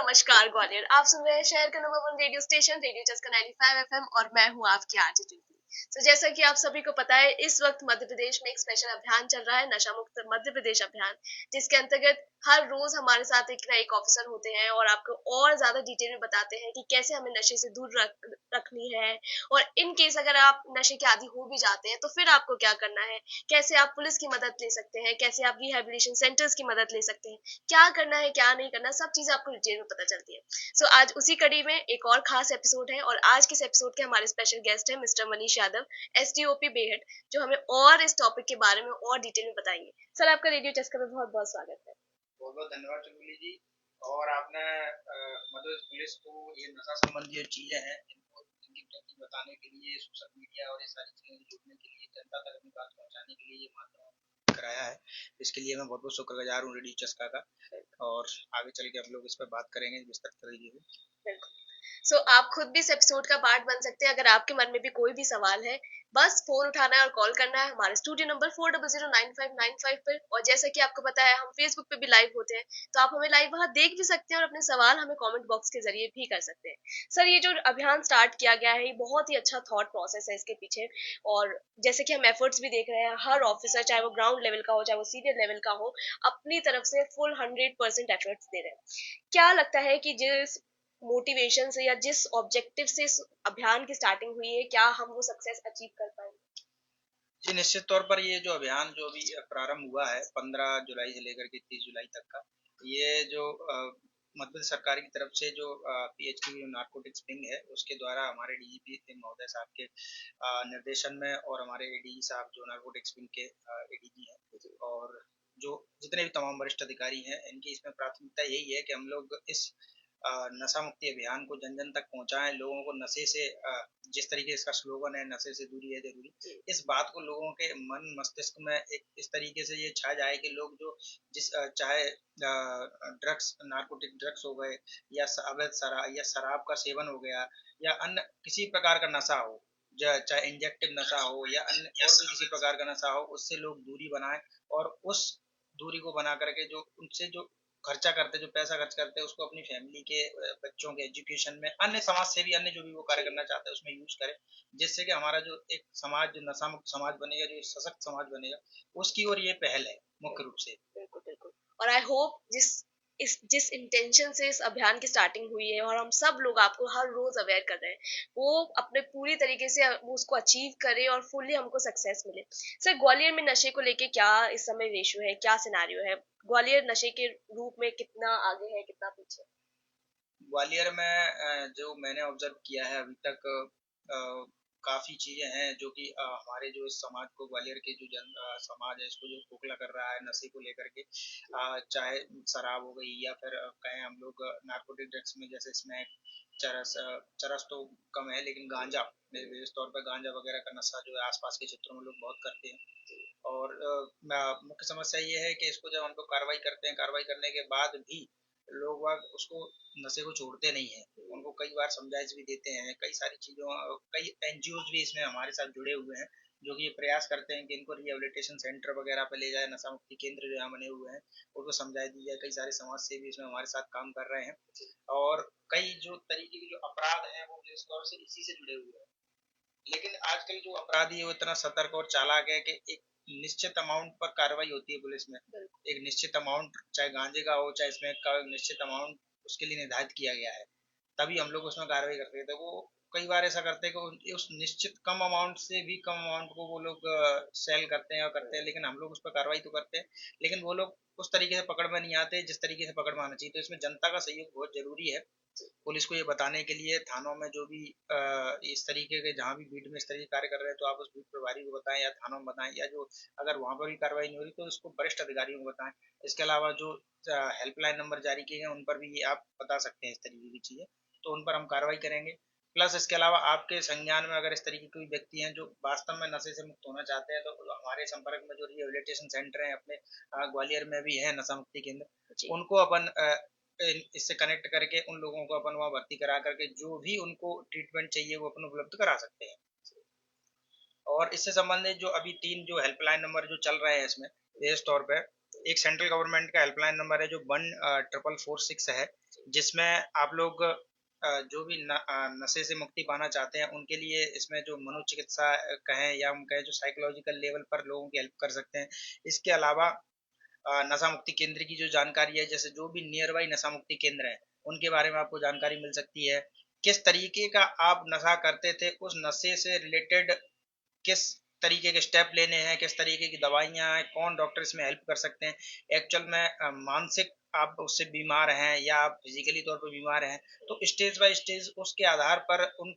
नमस्कार ग्वालियर। आप सुन रहे हैं शहर का नंबर 1 रेडियो स्टेशन रेडियो चस्का 95 एफएम और मैं हूँ आपकी आरजे ज्योति। तो जैसा कि आप सभी को पता है, इस वक्त मध्य प्रदेश में एक स्पेशल अभियान चल रहा है, नशा मुक्त मध्य प्रदेश अभियान, जिसके अंतर्गत हर रोज हमारे साथ एक ना एक ऑफिसर होते हैं और आपको और ज्यादा डिटेल में बताते हैं कि कैसे हमें नशे से दूर रखनी है। और इन केस अगर आप नशे के आदी हो भी जाते हैं तो फिर आपको क्या करना है, कैसे आप पुलिस की मदद ले सकते हैं, कैसे आप रिहेबिलिटेशन सेंटर्स की मदद ले सकते हैं, क्या करना है क्या नहीं करना, सब चीजें आपको डिटेल में पता चलती है। आज उसी कड़ी में एक और खास एपिसोड है और आज के इस एपिसोड के हमारे स्पेशल गेस्ट है मिस्टर मनीष यादव, एसडीओपी बेहट, जो हमें और इस टॉपिक के बारे में और डिटेल में बताएंगे। सर, आपका रेडियो चस्का में बहुत बहुत स्वागत है। बहुत बहुत धन्यवाद चुगली जी। और आपने मध्य पुलिस को ये नशा संबंधी जो चीजें हैं इनको इनकी प्रति बताने के लिए, सोशल मीडिया और ये सारी चीजें जोड़ने के लिए, जनता तक अपनी बात पहुंचाने के लिए ये माध्यम कराया है। इसके लिए मैं बहुत बहुत शुक्रगुजार हूँ रेडियो चस्का का। और आगे चल के हम लोग इस पर बात करेंगे विस्तृत तरीके से। आप खुद भी इस एपिसोड का पार्ट बन सकते हैं। अगर आपके मन में भी कोई भी सवाल है, बस फोन उठाना है और कॉल करना है हमारे स्टूडियो नंबर 400959 पर। और जैसा कि आपको पता है, हम फेसबुक पे भी लाइव होते हैं, तो आप हमें लाइव वहां देख भी सकते हैं और अपने सवाल हमें कमेंट बॉक्स के जरिए भी कर सकते हैं। सर, ये जो अभियान स्टार्ट किया गया है, ये बहुत ही अच्छा थॉट प्रोसेस है इसके पीछे। और जैसे कि हम एफर्ट्स भी देख रहे हैं, हर ऑफिसर, चाहे वो ग्राउंड लेवल का हो चाहे वो सीनियर लेवल का हो, अपनी तरफ से फुल 100% एफर्ट्स दे रहे हैं। क्या लगता है कि जिस मोटिवेशन से या जिस ऑब्जेक्टिव से इस अभियान की स्टार्टिंग हुई है, क्या हम वो सक्सेस अचीव कर पाएंगे? जी, निश्चित तौर पर ये जो अभियान जो अभी प्रारंभ हुआ है 15 जुलाई से लेकर के 30 जुलाई तक का, ये जो मध्य प्रदेश सरकार की तरफ से जो पीएचक्यू नारकोटिक्स विंग है उसके द्वारा हमारे डीजीपी महोदय साहब के निर्देशन में और हमारे एडीजी साहब जो नारकोटिक्स विंग के एडीजी हैं और जो जितने भी तमाम वरिष्ठ अधिकारी हैं, इनकी इसमें प्राथमिकता यही है कि हम लोग इस नशा मुक्ति अभियान को जन जन तक पहुंचाएं, लोगों को नशे से जिस तरीके इसका स्लोगन है नशे से दूरी है जरूरी, इस बात को लोगों के मन मस्तिष्क में एक इस तरीके से ये छा जाए कि लोग जो जिस चाहे ड्रग्स नार्कोटिक ड्रग्स हो गए या अवैध शराब या शराब का सेवन हो गया या अन्य किसी प्रकार का नशा हो, चाहे इंजेक्टिव नशा हो या अन्य और भी किसी प्रकार का नशा हो, उससे लोग दूरी बनाएं और उस दूरी को बना करके जो उनसे जो खर्चा करते, जो पैसा खर्च करते हैं उसको अपनी फैमिली के बच्चों के एजुकेशन में, अन्य समाज सेवी अन्य जो भी वो कार्य करना चाहते हैं उसमें यूज करें, जिससे कि हमारा जो एक समाज जो नशा मुक्त समाज बनेगा, जो सशक्त समाज बनेगा, उसकी ओर ये पहल है मुख्य रूप से। बिल्कुल बिल्कुल। और आई होप जिस इंटेंशन से इस अभियान की स्टार्टिंग हुई है और हम सब लोग आपको हर रोज अवेयर कर रहे हैं, वो अपने पूरी तरीके से वो उसको अचीव करे और फुल्ली हमको सक्सेस मिले। सर, ग्वालियर में नशे को लेके क्या इस समय रेशियो है, क्या सिनारियो है? ग्वालियर नशे के रूप में कितना आगे है, कितना पीछे? ग्वालियर में जो मैंने ऑब्जर्व किया है अभी तक, काफी चीजें हैं जो कि हमारे जो इस समाज को, ग्वालियर के जो समाज है इसको जो खोखला कर रहा है नशे को लेकर के, चाहे शराब हो गई या फिर कहें हम लोग नार्कोटिक ड्रग्स में, जैसे स्मैक, चरस, चरस तो कम है लेकिन गांजा, विशेष तौर पर गांजा वगैरह का नशा जो है आसपास के क्षेत्रों में लोग बहुत करते हैं। और मुख्य समस्या ये है कि इसको जब हम लोग कार्रवाई करते हैं, कार्रवाई करने के बाद भी लोग वाग उसको नशे को छोड़ते नहीं हैं, उनको कई बार समझाइश भी देते हैं, कई सारी चीज़ों, कई एनजीओ भी इसमें हमारे साथ जुड़े हुए हैं जो कि ये प्रयास करते हैं कि इनको रिहेबिलिटेशन सेंटर वगैरह पे ले जाए, नशा मुक्ति केंद्र जो यहाँ बने हुए हैं उनको समझाई दी जाए, कई सारे समाज सेवी इसमें हमारे साथ काम कर रहे हैं। और कई जो तरीके के जो अपराध हैं वो जिस तौर से इसी से जुड़े हुए हैं, लेकिन आजकल जो अपराधी है वो इतना सतर्क और चालाक है कि एक निश्चित अमाउंट पर कार्रवाई होती है पुलिस में, एक निश्चित अमाउंट चाहे गांजे का हो चाहे स्मैक का हो, एक निश्चित अमाउंट उसके लिए निर्धारित किया गया है, तभी हम लोग उसमें कार्रवाई करते हैं। तो वो कई बार ऐसा करते हैं कि उस निश्चित कम अमाउंट से भी कम अमाउंट को वो लोग सेल करते हैं और करते हैं, लेकिन हम लोग उस पर कार्रवाई तो करते हैं, लेकिन वो लोग उस तरीके से पकड़ में नहीं आते जिस तरीके से पकड़ में आना चाहिए। तो इसमें जनता का सहयोग बहुत जरूरी है। पुलिस को ये बताने के लिए थानों में जो भी इस तरीके के जहाँ भी बीट में इस तरीके कार्य कर रहे हैं तो आप उस बीट प्रभारी को बताएं या थानों में बताएं, या जो अगर वहाँ पर भी कार्रवाई नहीं हो रही तो उसको वरिष्ठ अधिकारियों को बताएं। इसके अलावा जो हेल्पलाइन नंबर जारी किए हैं उन पर भी ये आप बता सकते हैं इस तरीके की चीज़ें, तो उन पर हम कार्रवाई करेंगे। प्लस इसके अलावा आपके संज्ञान में अगर इस तरीके के कोई व्यक्ति हैं जो वास्तव में नशे से मुक्त होना चाहते हैं, तो हमारे संपर्क में जो रिहेबिलिटेशन सेंटर हैं अपने ग्वालियर में भी है नशा मुक्ति केंद्र, उनको अपन इससे कनेक्ट करके उन लोगों को अपन वहाँ भर्ती करा करके जो भी उनको ट्रीटमेंट चाहिए वो अपन उपलब्ध करा सकते हैं। और इससे संबंधित जो अभी 3 जो हेल्पलाइन नंबर जो चल रहे हैं इसमें, विशेष तौर पर एक सेंट्रल गवर्नमेंट का हेल्पलाइन नंबर है जो 1446 है, जिसमें आप लोग जो भी नशे से मुक्ति पाना चाहते हैं उनके लिए इसमें जो मनोचिकित्सा कहें या हम कहें जो साइकोलॉजिकल लेवल पर लोगों की हेल्प कर सकते हैं। इसके अलावा नशा मुक्ति केंद्र की जो जानकारी है, जैसे जो भी नियर बाई नशा मुक्ति केंद्र है उनके बारे में आपको जानकारी मिल सकती है। किस तरीके का आप नशा करते थे, उस नशे से रिलेटेड किस तरीके के स्टेप लेने हैं, किस तरीके की दवाइयाँ हैं, कौन डॉक्टर इसमें हेल्प कर सकते हैं। एक्चुअल में मानसिक आप उससे बीमार हैं या आप फिजिकली तौर पर बीमार हैं, तो स्टेज बाय स्टेज उसके आधार पर उन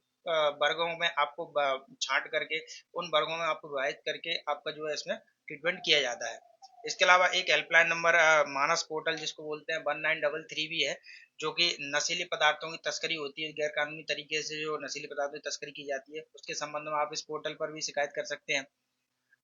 वर्गों में आपको छांट करके उन वर्गों में आपको विभाजित करके आपका जो है इसमें ट्रीटमेंट किया जाता है। इसके अलावा एक हेल्पलाइन नंबर मानस पोर्टल जिसको बोलते हैं 1933 भी है, जो कि नशीले पदार्थों की तस्करी होती है, गैर कानूनी तरीके से जो नशीले पदार्थों की तस्करी की जाती है उसके संबंध में आप इस पोर्टल पर भी शिकायत कर सकते हैं।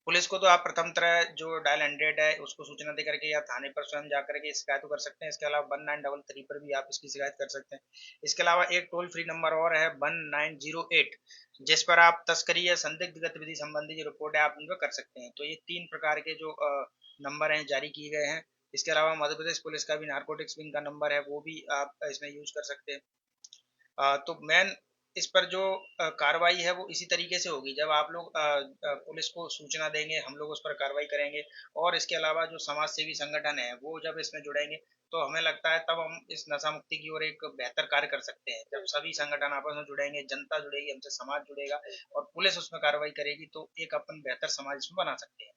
पुलिस को तो आप प्रथम तरह जो डायल 100 है उसको सूचना दे करके या थाने पर स्वयं जा करके शिकायत कर सकते हैं। इसके अलावा 1933 पर भी आप इसकी शिकायत कर सकते हैं। इसके अलावा एक टोल फ्री नंबर और है 1908, जिस पर आप तस्करी या संदिग्ध गतिविधि संबंधी जो रिपोर्ट है आप उन पर कर सकते हैं। तो ये 3 प्रकार के जो नंबर हैं जारी किए गए हैं। इसके अलावा मध्य प्रदेश पुलिस का भी नारकोटिक्स विंग का नंबर है, वो भी आप इसमें यूज कर सकते हैं। तो मेन इस पर जो कार्रवाई है वो इसी तरीके से होगी, जब आप लोग पुलिस को सूचना देंगे, हम लोग उस पर कार्रवाई करेंगे, और इसके अलावा जो समाज सेवी संगठन है वो जब इसमें जुड़ेंगे तो हमें लगता है तब हम इस नशा मुक्ति की ओर एक बेहतर कार्य कर सकते हैं। जब सभी संगठन आपस में जुड़ेंगे, जनता जुड़ेगी, हमसे समाज जुड़ेगा और पुलिस उसमें कार्रवाई करेगी, तो एक अपन बेहतर समाज इसमें बना सकते हैं।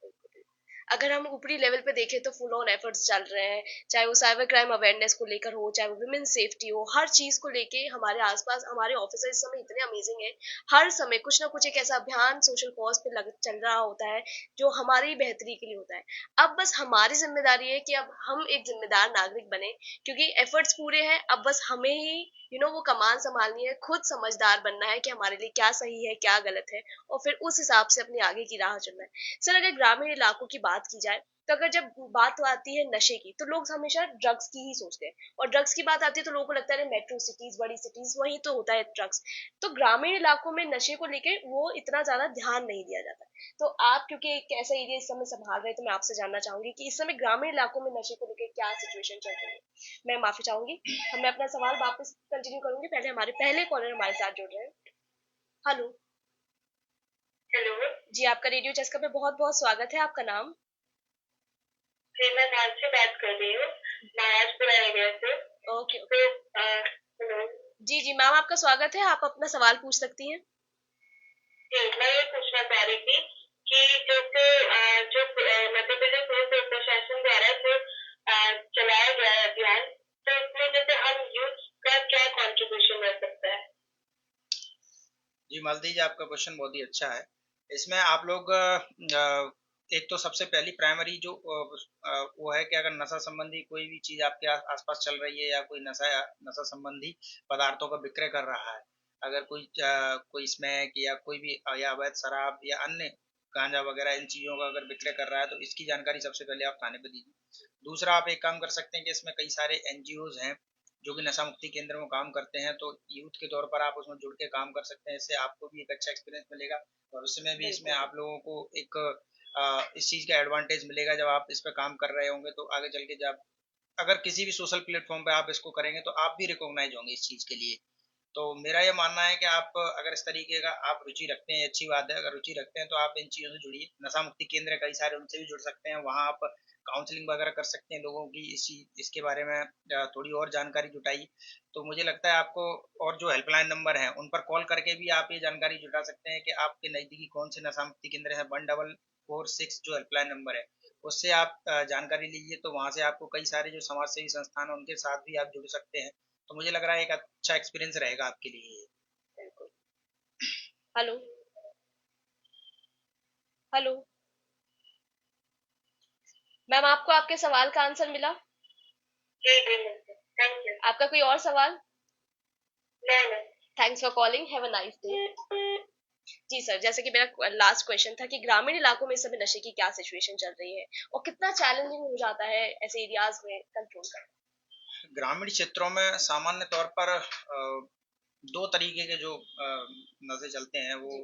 अगर हम ऊपरी लेवल पे देखें तो फुल ऑन एफर्ट्स चल रहे हैं, चाहे वो साइबर क्राइम अवेयरनेस को लेकर हो, चाहे वो वुमेन सेफ्टी हो, हर चीज को लेके हमारे आसपास हमारे ऑफिसर इस समय इतने अमेजिंग है। हर समय कुछ ना कुछ एक ऐसा अभियान सोशल कॉज पे चल रहा होता है जो हमारी बेहतरी के लिए होता है। अब बस हमारी जिम्मेदारी है कि अब हम एक जिम्मेदार नागरिक बने, क्योंकि एफर्ट्स पूरे हैं। अब बस हमें ही वो कमान संभालनी है, खुद समझदार बनना है कि हमारे लिए क्या सही है क्या गलत है, और फिर उस हिसाब से अपनी आगे की राह चुनना है। सर, अगर ग्रामीण इलाकों की बात की जाए, तो अगर जब बात तो आती है नशे की, तो लोग हमेशा ड्रग्स की ही सोचते हैं, और ड्रग्स की बात आती है तो लोगों को लगता है मेट्रो सिटीज, बड़ी सिटीज, वही तो होता है ड्रग्स। तो ग्रामीण इलाकों में नशे को लेके वो इतना ज्यादा ध्यान नहीं दिया जाता। तो आप क्योंकि एक ऐसा एरिया इस समय संभाल रहे हैं, तो मैं आपसे जानना चाहूंगी कि इस समय ग्रामीण इलाकों में नशे को लेके क्या सिचुएशन चल रही है। मैं माफी चाहूंगी, मैं अपना सवाल वापस कंटिन्यू करूंगी। पहले हमारे पहले कॉलर हमारे साथ जुड़ रहे हैं। हेलो। हेलो जी, आपका रेडियो चस्का पे बहुत बहुत स्वागत है। आपका नाम? जी, मैं नाज से बात कर रही हूँ, महाराजपुरा एरिया से। Okay, okay. तो हेलो जी जी मैम, आपका स्वागत है, आप अपना सवाल पूछ सकती हैं। जी, मैं ये पूछना चाह रही थी कि जैसे जो मध्य प्रदेश पुलिस प्रशासन द्वारा जो चलाया गया है अभियान, तो इसमें जैसे हम यूथ का क्या कंट्रीब्यूशन रह सकता है? जी मालती जी, आपका क्वेश्चन बहुत ही अच्छा है। इसमें आप लोग एक तो सबसे पहली प्राइमरी जो वो है कि अगर नशा संबंधी कोई भी चीज आपके आसपास चल रही है या कोई नशा नशा संबंधी पदार्थों का विक्रय कर रहा है, अगर कोई स्मैक या कोई भी या अवैध शराब या अन्य गांजा वगैरह इन चीजों का अगर विक्रय कर रहा है, तो इसकी जानकारी सबसे पहले आप थाने पर दीजिए। दूसरा, आप एक काम कर सकते हैं कि इसमें कई सारे एनजीओज हैं जो कि नशा मुक्ति केंद्र में काम करते हैं, तो यूथ के तौर पर आप उसमें जुड़ के काम कर सकते हैं। इससे आपको भी एक अच्छा एक्सपीरियंस मिलेगा, भविष्य में भी इसमें आप लोगों को एक इस चीज़ का एडवांटेज मिलेगा। जब आप इस पर काम कर रहे होंगे तो आगे चल के जब अगर किसी भी सोशल प्लेटफॉर्म पे आप इसको करेंगे तो आप भी रिकॉग्नाइज होंगे इस चीज़ के लिए। तो मेरा ये मानना है कि आप अगर इस तरीके का आप रुचि रखते हैं, अच्छी बात है। अगर रुचि रखते हैं तो आप इन चीज़ों से जुड़िए। नशा मुक्ति केंद्र कई सारे, उनसे भी जुड़ सकते हैं। वहाँ आप काउंसलिंग वगैरह कर सकते हैं लोगों की, इसके बारे में थोड़ी और जानकारी जुटाई। तो मुझे लगता है आपको, और जो हेल्पलाइन नंबर हैं उन पर कॉल करके भी आप ये जानकारी जुटा सकते हैं कि आपके नज़दीकी कौन से नशा मुक्ति केंद्र है। 1446 जो हेल्पलाइन नंबर है उससे आप जानकारी लीजिए, तो वहाँ से आपको कई सारे जो समाज सेवी संस्थान है उनके साथ भी आप जुड़ सकते हैं। तो मुझे लग रहा है एक अच्छा एक्सपीरियंस रहेगा आपके लिए। बिल्कुल। हेलो। हेलो। मैम, आपको आपके सवाल का आंसर मिला? जी जी, थैंक यू। आपका कोई और सवाल? नहीं। Thanks for calling, have a nice day. जी सर, जैसे कि मेरा लास्ट क्वेश्चन था कि ग्रामीण इलाकों में इस समय नशे की क्या सिचुएशन चल रही है, और कितना चैलेंजिंग हो जाता है ऐसे एरियाज में कंट्रोल करना। ग्रामीण क्षेत्रों में सामान्य तौर पर दो तरीके के जो नशे चलते हैं वो, जी।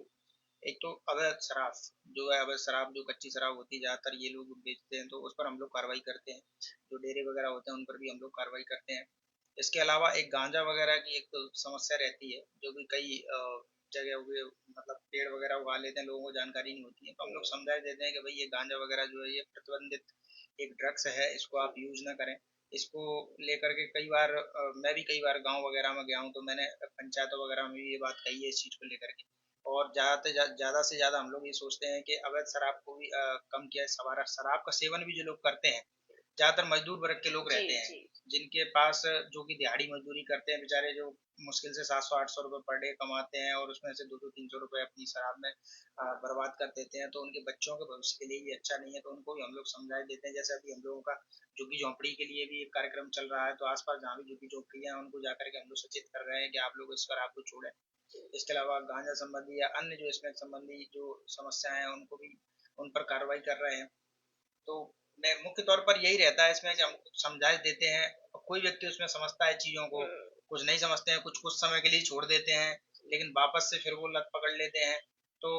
एक तो अवैध शराब जो है, अवैध शराब जो कच्ची शराब होती है ज़्यादातर ये लोग बेचते हैं, तो उस पर हम लोग कार्रवाई करते हैं। जो डेरे वगैरह होते हैं उन पर भी हम लोग कार्रवाई करते हैं। इसके अलावा एक गांजा वगैरह की एक तो समस्या रहती है, जो कि कई जगह हुए मतलब पेड़ वगैरह उगा लेते हैं, लोगों को जानकारी नहीं होती है, तो हम लोग समझा देते हैं कि भाई ये गांजा वगैरह जो है ये प्रतिबंधित एक ड्रग्स है, इसको आप यूज ना करें। इसको लेकर के कई बार मैं भी कई बार गांव वगैरह में गया हूँ, तो मैंने पंचायतों वगैरह में भी ये बात कही है इस चीज़ को लेकर के। और ज़्यादा से ज़्यादा हम लोग ये सोचते हैं कि अवैध शराब को भी कम किया जाए। शराब का सेवन भी जो लोग करते हैं, ज़्यादातर मजदूर वर्ग के लोग जी रहते हैं, जी जिनके पास जो कि दिहाड़ी मजदूरी करते हैं बेचारे, जो मुश्किल से 700-800 रुपये पर डे कमाते हैं और उसमें से 200-300 रुपये अपनी शराब में बर्बाद कर देते हैं, तो उनके बच्चों के भविष्य के लिए ये अच्छा नहीं है, तो उनको भी हम लोग समझा देते हैं। जैसे अभी हम लोगों का झुग्गी झोंपड़ी के लिए भी एक कार्यक्रम चल रहा है, तो आसपास जहाँ भी झुग्गी झोंपड़ियाँ हैं उनको जाकर के हम लोग सचेत कर रहे हैं कि आप लोग इस शराब को छोड़ें। इसके अलावा गांजा संबंधी या अन्य जो स्मोक संबंधी जो समस्याएं हैं उनको भी उन पर कार्रवाई कर रहे हैं। तो मैं मुख्य तौर पर यही रहता है इसमें कि हम समझा देते हैं, और कोई व्यक्ति उसमें समझता है चीज़ों को, कुछ नहीं समझते हैं, कुछ कुछ समय के लिए छोड़ देते हैं, लेकिन वापस से फिर वो लत पकड़ लेते हैं। तो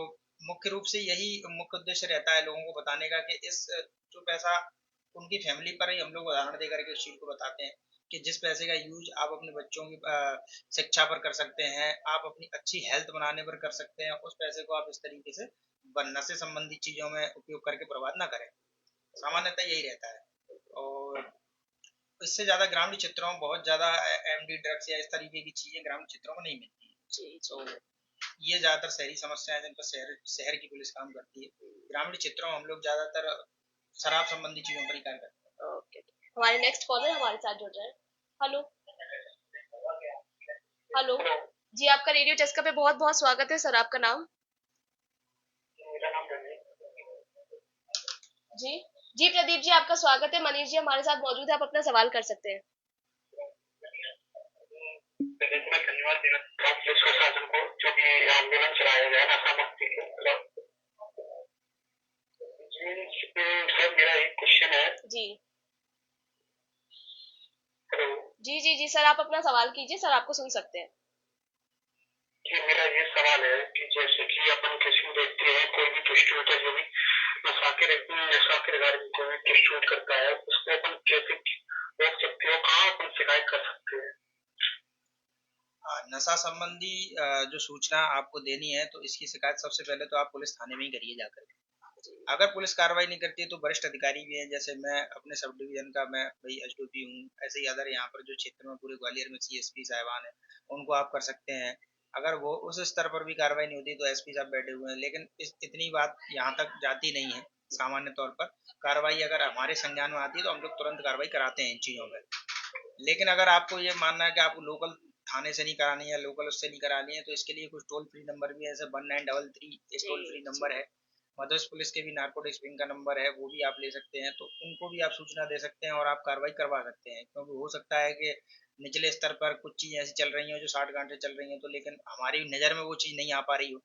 मुख्य रूप से यही मुख्य उद्देश्य रहता है लोगों को बताने का कि इस जो पैसा उनकी फैमिली पर ही हम लोग उदाहरण देकर के उस चीज़ को बताते हैं कि जिस पैसे का यूज आप अपने बच्चों की शिक्षा पर कर सकते हैं, आप अपनी अच्छी हेल्थ बनाने पर कर सकते हैं, उस पैसे को आप इस तरीके से नशे संबंधी चीज़ों में उपयोग करके बर्बाद ना करें। सामान्यतः यही रहता है। और इससे ज़्यादा ग्रामीण क्षेत्रों में बहुत ज़्यादा एमडी ड्रग्स या इस तरीके की चीज़ें ग्रामीण क्षेत्रों में नहीं मिलती है। तो ये ज़्यादातर शहरी समस्याएं जिन पर शहर शहर की पुलिस काम करती है। ग्रामीण क्षेत्रों में हम लोग ज़्यादातर शराब संबंधी चीज़ों पर ही कार्य करते हैं। ओके, हमारे नेक्स्ट कॉलर हमारे साथ जुड़ रहे हैं। हेलो हेलो, जी आपका रेडियो चस्का पे बहुत बहुत स्वागत है सर। आपका नाम? मेरा नाम रणजीत। जी जी प्रदीप जी, आपका स्वागत है। मनीष जी हमारे साथ मौजूद है, आप अपना सवाल कर सकते हैं। पहले तो मैं धन्यवाद देना चाहता हूँ पुलिस प्रशासन को, जो भी आंदोलन चलाया गया नशा मुक्ति के खिलाफ। जी सर, मेरा एक क्वेश्चन है। जी हेलो जी जी जी सर, आप अपना सवाल कीजिए, सर आपको सुन सकते हैं। जी, मेरा ये सवाल है कि जैसे कि अपन किसी को देखते हैं, कोई भी डिस्ट्रीब्यूटर जो भी नशा के रिगार्डिंग कोई भी डिस्ट्रीब्यूट करता है, उसको अपन कैसे रोक सकते हो, कहाँ अपन शिकायत कर सकते हैं? नशा संबंधी जो सूचना आपको देनी है, तो इसकी शिकायत सबसे पहले तो आप पुलिस थाने में ही करिए जाकर के। अगर पुलिस कार्रवाई नहीं करती है तो वरिष्ठ अधिकारी भी हैं, जैसे मैं अपने सब डिवीजन का मैं भाई एसडीपी हूँ, ऐसे ही अदर यहाँ पर जो क्षेत्र में पूरे ग्वालियर में सीएसपी साहिबान है, उनको आप कर सकते हैं। अगर वो उस स्तर पर भी कार्रवाई नहीं होती तो एसपी साहब बैठे हुए हैं, लेकिन इतनी बात यहाँ तक जाती नहीं है। सामान्य तौर पर कार्रवाई अगर हमारे संज्ञान में आती है तो हम लोग तुरंत कार्रवाई कराते हैं इन चीज़ों में। लेकिन अगर आपको ये मानना है कि आपको लोकल थाने से नहीं करानी है, लोकल उससे नहीं करानी है, तो इसके लिए कुछ टोल फ्री नंबर भी है, जैसे 1933 एक टोल फ्री नंबर है। मध्य प्रदेश पुलिस के भी नारकोटिक्स विंग का नंबर है, वो भी आप ले सकते हैं, तो उनको भी आप सूचना दे सकते हैं और आप कार्रवाई करवा सकते हैं। क्योंकि हो सकता है कि निचले स्तर पर कुछ चीज़ ऐसी चल रही हो जो 60 घंटे चल रही हैं, तो लेकिन हमारी नज़र में वो चीज़ नहीं आ पा रही हो,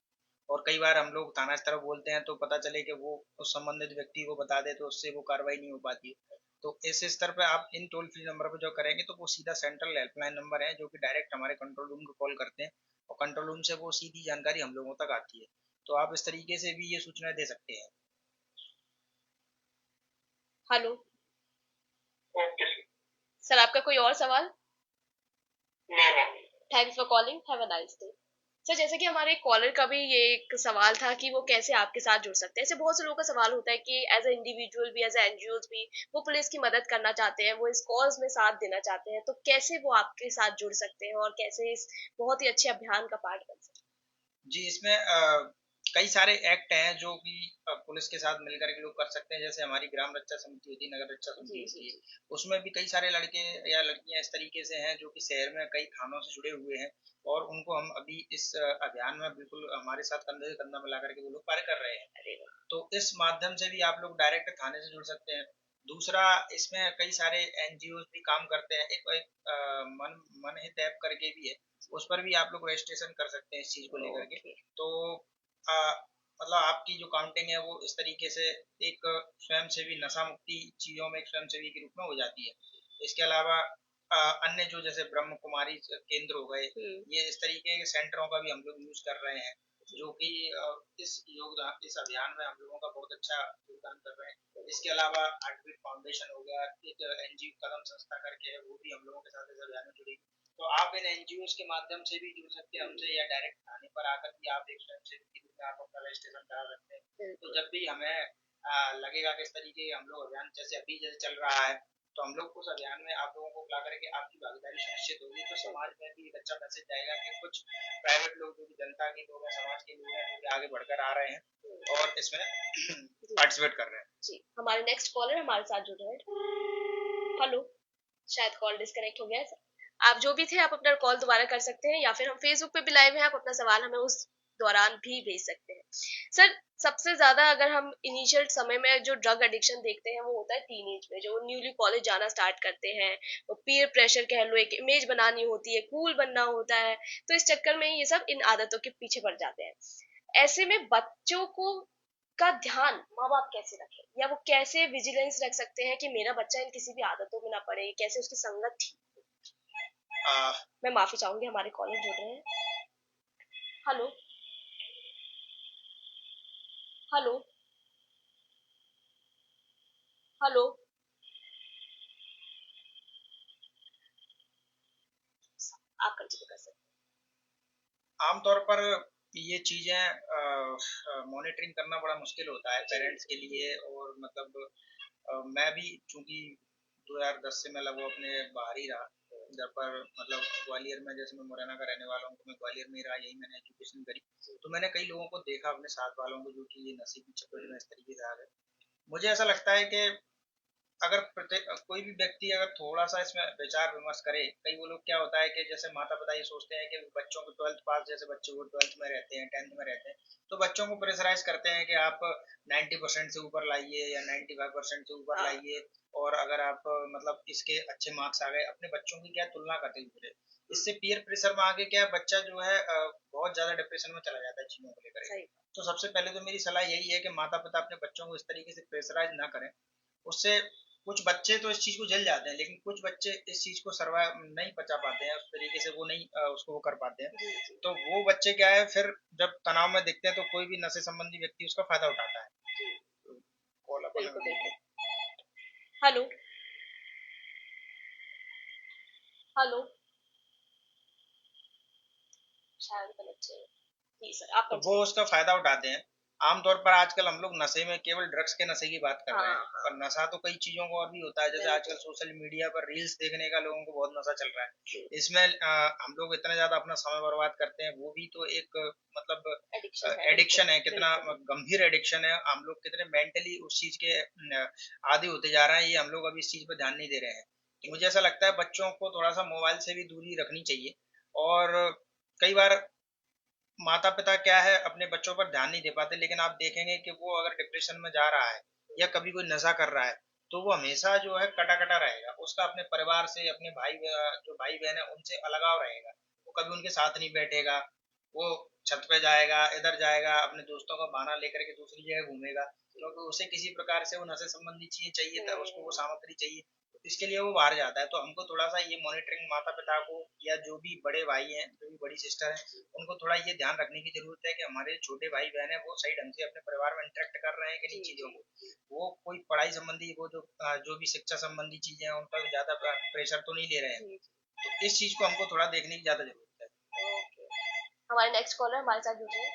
और कई बार हम लोग थाना स्तर पर बोलते हैं तो पता चले कि वो उस संबंधित व्यक्ति को बता दे, तो उससे वो कार्रवाई नहीं हो पाती। तो इस स्तर पे आप इन टोल फ्री नंबर पर जो करेंगे तो वो सीधा सेंट्रल हेल्पलाइन नंबर है, जो कि डायरेक्ट हमारे कंट्रोल रूम को कॉल करते हैं, और कंट्रोल रूम से वो सीधी जानकारी हम लोगों तक आती है। तो आप इस तरीके से भी ये सूचनाएं दे सकते हैं। Hello okay sir. सर, आपका कोई और सवाल? No no. Thanks for calling, have a nice day. Sir जैसे कि हमारे कॉलर का भी ये एक सवाल था कि वो कैसे आपके साथ जुड़ सकते हैं। ऐसे बहुत से लोगों का सवाल होता है कि एज ए इंडिविजुअल भी, एज ए एनजीओज भी, वो पुलिस की मदद करना चाहते हैं, वो इस कॉज में साथ देना चाहते हैं, तो कैसे वो आपके साथ जुड़ सकते हैं और कैसे इस बहुत ही अच्छे अभियान का पार्ट बन सकते हैं? जी, इसमें कई सारे एक्ट हैं जो कि पुलिस के साथ मिलकर के लोग कर सकते हैं। जैसे हमारी ग्राम रक्षा समिति होती है, नगर रक्षा समिति जी होती जी है, उसमें भी कई सारे लड़के या लड़कियां इस तरीके से हैं जो कि शहर में कई थानों से जुड़े हुए हैं, और उनको हम अभी इस अभियान में बिल्कुल हमारे साथ कंधे से कंधा मिला करके वो लोग कार्य कर रहे हैं। अरे वाह। तो इस माध्यम से भी आप लोग डायरेक्ट थाने से जुड़ सकते हैं। दूसरा, इसमें कई सारे एनजीओ भी काम करते हैं। एक मन मनहित ऐप करके भी है, उस पर भी आप लोग रजिस्ट्रेशन कर सकते हैं इस चीज को लेकर के। ओके तो आ, मतलब आपकी जो काउंटिंग है वो इस तरीके से एक स्वयंसेवी नशा मुक्ति चीजों में एक स्वयंसेवी के रूप में हो जाती है। इसके अलावा अन्य जो जैसे ब्रह्म कुमारी केंद्र हो गए, ये इस तरीके के सेंटरों का भी हम लोग यूज कर रहे हैं। जो कि इस अभियान में हम लोगों का बहुत अच्छा योगदान कर रहे हैं। इसके अलावा हार्टबीट फाउंडेशन हो गया, एक एनजीओ कदम संस्था करके है, वो भी हम लोगों के साथ इस अभियान में जुड़ी। तो आप इन एनजीओ के माध्यम से भी जुड़ सकते हैं हमसे, या डायरेक्ट थाने पर आकर भी आप एक स्वयंसेवी के रूप में आप अपना रजिस्ट्रेशन करा सकते हैं। तो जब भी हमें लगेगा कि इस तरीके हम लोग अभियान जैसे चल रहा है, तो हम लोग उस अभियान में आप लोगों को बुला करके आपकी भागीदारी सुनिश्चित होगी, तो समाज में भी एक अच्छा मैसेज जाएगा कि कुछ प्राइवेट लोग जो कि जनता के लोग हैं, समाज के लोग हैं, जो कि आगे बढ़कर आ रहे हैं और इसमें पार्टिसिपेट कर रहे हैं। जी, हमारे नेक्स्ट कॉलर हमारे साथ जुड़ रहे हैं। हेलो, शायद कॉल डिस्कनेक्ट हो गया है। आप जो भी थे, आप अपना कॉल दोबारा कर सकते हैं, या फिर हम फेसबुक पे भी लाइव हैं, आप अपना सवाल हमें उस दौरान भी भेज सकते हैं। सर, सबसे ज्यादा अगर हम इनिशियल समय में जो ड्रग एडिक्शन देखते हैं, वो होता है टीनेज में, जो न्यूली कॉलेज जाना स्टार्ट करते हैं। वो पीयर प्रेशर कह लो, एक इमेज बनानी होती है, कूल बनना होता है, तो इस चक्कर में ये सब इन आदतों के पीछे पड़ जाते हैं। ऐसे में बच्चों को का ध्यान माँ बाप कैसे रखें, या वो कैसे विजिलेंस रख सकते हैं कि मेरा बच्चा इन किसी भी आदतों में ना पड़े, कैसे उसकी संगत ठीक। मैं माफी चाहूंगी, हमारे कॉलर जुड़ रहे हैं। हेलो हेलो हेलो, आप कंटिन्यू कर सकते आमतौर पर ये चीजें मॉनिटरिंग करना बड़ा मुश्किल होता है पेरेंट्स के लिए, और मतलब मैं भी चूंकि 2010 से मैं लगभग अपने बाहर ही रहा, जब पर मतलब ग्वालियर में, जैसे मैं मुरैना का रहने वाला हूँ, तो मैं ग्वालियर में ही रहा, यही मैंने एजुकेशन करी। तो मैंने कई लोगों को देखा अपने साथ वालों को, जो कि ये नशे की चपेट में इस तरीके से आ गए। मुझे ऐसा लगता है कि अगर कोई भी व्यक्ति अगर थोड़ा सा इसमें विचार विमर्श करे, कई वो लोग क्या होता है कि जैसे माता पिता ये सोचते हैं कि बच्चों को 12th पास, जैसे बच्चे वो 12th में रहते हैं, 10th में रहते हैं, तो बच्चों को प्रेशराइज करते हैं कि आप 90% से ऊपर लाइए या 95% से ऊपर लाइए, और अगर आप मतलब इसके अच्छे मार्क्स आ गए, अपने बच्चों की क्या तुलना करते हुए, इससे पीयर प्रेशर में आगे क्या बच्चा जो है बहुत ज्यादा डिप्रेशन में चला जाता है चीजों को लेकर। तो सबसे पहले तो मेरी सलाह यही है कि माता पिता अपने बच्चों को इस तरीके से प्रेशराइज ना करें। उससे कुछ बच्चे तो इस चीज को झेल जाते हैं, लेकिन कुछ बच्चे इस चीज को सर्वाइव नहीं पचा पाते हैं, उस तरीके से वो नहीं उसको वो कर पाते हैं। तो वो बच्चे क्या है, फिर जब तनाव में दिखते हैं तो कोई भी नशे संबंधी व्यक्ति उसका फायदा उठाता है। हेलो हेलो, शायद गलत है। जी सर, आप तो वो उसका फायदा उठाते हैं। आमतौर पर आजकल हम लोग नशे में केवल ड्रग्स के नशे की बात कर रहे हैं, पर नशा तो कई चीजों को और भी होता है। जैसे आजकल सोशल मीडिया पर रील्स देखने का लोगों को बहुत नशा चल रहा है। इसमें हम लोग इतना ज्यादा अपना समय बर्बाद करते हैं, वो भी तो एक मतलब एडिक्शन है, कितना गंभीर एडिक्शन है। हम लोग कितने मेंटली उस चीज के आदी होते जा रहे हैं, ये हम लोग अभी इस चीज पर ध्यान नहीं दे रहे हैं। मुझे ऐसा लगता है बच्चों को थोड़ा सा मोबाइल से भी दूरी रखनी चाहिए, और कई बार माता पिता क्या है अपने बच्चों पर ध्यान नहीं दे पाते, लेकिन आप देखेंगे कि वो अगर डिप्रेशन में जा रहा है या कभी कोई नशा कर रहा है, तो वो हमेशा जो है कटा कटा रहेगा, उसका अपने परिवार से, अपने जो भाई बहन है उनसे अलगाव रहेगा। वो कभी उनके साथ नहीं बैठेगा, वो छत पे जाएगा, इधर जाएगा, अपने दोस्तों का बहाना लेकर के दूसरी जगह घूमेगा, क्योंकि उसे किसी प्रकार से वो नशे संबंधी चीजें चाहिए था, उसको वो सामग्री चाहिए, इसके लिए वो बाहर जाता है। तो हमको थोड़ा सा ये मॉनिटरिंग माता पिता को, या जो भी बड़े भाई हैं, जो भी बड़ी सिस्टर है, उनको थोड़ा ये ध्यान रखने की जरूरत है कि हमारे छोटे भाई बहन है वो सही ढंग से अपने परिवार में इंटरेक्ट कर रहे हैं कि नहीं चीजों को, वो कोई पढ़ाई संबंधी, वो जो भी शिक्षा संबंधी चीजें हैं उन पर ज्यादा प्रेशर तो नहीं ले रहे हैं। तो इस चीज को हमको थोड़ा देखने की ज्यादा जरूरत है। हमारे नेक्स्ट कॉलर हमारे साथ जुड़ रहे हैं।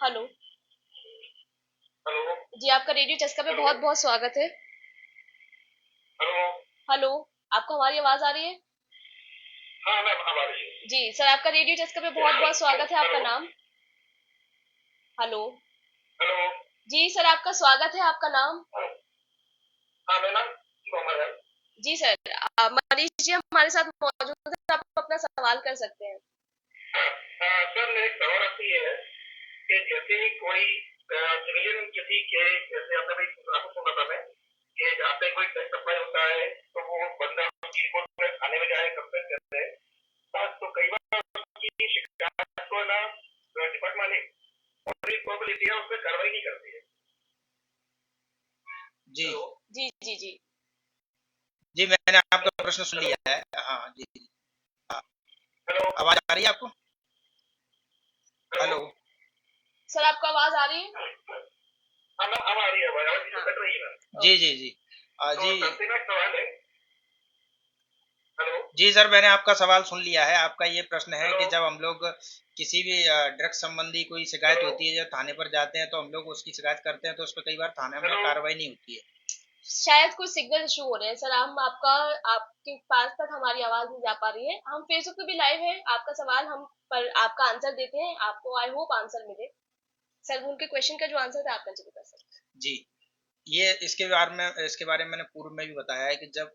हेलो हेलो जी, आपका रेडियो चस्का पे बहुत बहुत स्वागत है। हेलो हेलो, आपको हमारी आवाज आ रही है? हाँ मैम, अब आ रही है जी सर, आपका रेडियो चस्का पे बहुत बहुत स्वागत है। आपका नाम? हेलो हेलो जी सर, आपका स्वागत है। आपका नाम? हाँ, मेरा नाम कोमल है। जी सर, मनीष जी हमारे साथ मौजूद है, आप अपना सवाल कर सकते हैं। सर, मेरे एक सवाल आपसे ये है कि जैसे ही कोई सिविलियन किसी के, जैसे आपने भाई आपको सुना था मैं कि जहाँ पे कोई टेस्ट सप्लाई होता है तो वो बंदा उसकी रिपोर्ट में खाने में जाए कंप्लेन करते हैं, तो कई बार उसकी शिकायत को ना डिपार्टमेंट वाले और प्रोबेबिलिटी है उस पर कार्रवाई नहीं करती है। जी जी जी जी जी, मैंने आपका प्रश्न सुन लिया है। हाँ जी, हेलो, आवाज आ रही है आपको? हेलो सर आपको आवाज आ रही है? अब आ रही है, आवाज कट रही है। जी जी जी जी सवाल है। हेलो जी सर, मैंने आपका सवाल सुन लिया है। आपका ये प्रश्न है कि हेलो जब हम लोग किसी भी ड्रग्स संबंधी कोई शिकायत होती है, जब थाने पर जाते हैं तो हम लोग उसकी शिकायत करते हैं तो उस पर कई बार थाने में कार्रवाई नहीं होती है। शायद कोई सिग्नल इशू हो रहे हैं सर। हम आपके पास तक हमारी आवाज नहीं जा पा रही है। हम फेसबुक पे भी लाइव है, आपका सवाल हम पर आपका आंसर देते हैं, आपको आई होप आंसर मिले। सर उनके क्वेश्चन का जो आंसर था आप कंटिन्यू कर सकते जी, ये इसके बारे में मैंने पूर्व में भी बताया है कि जब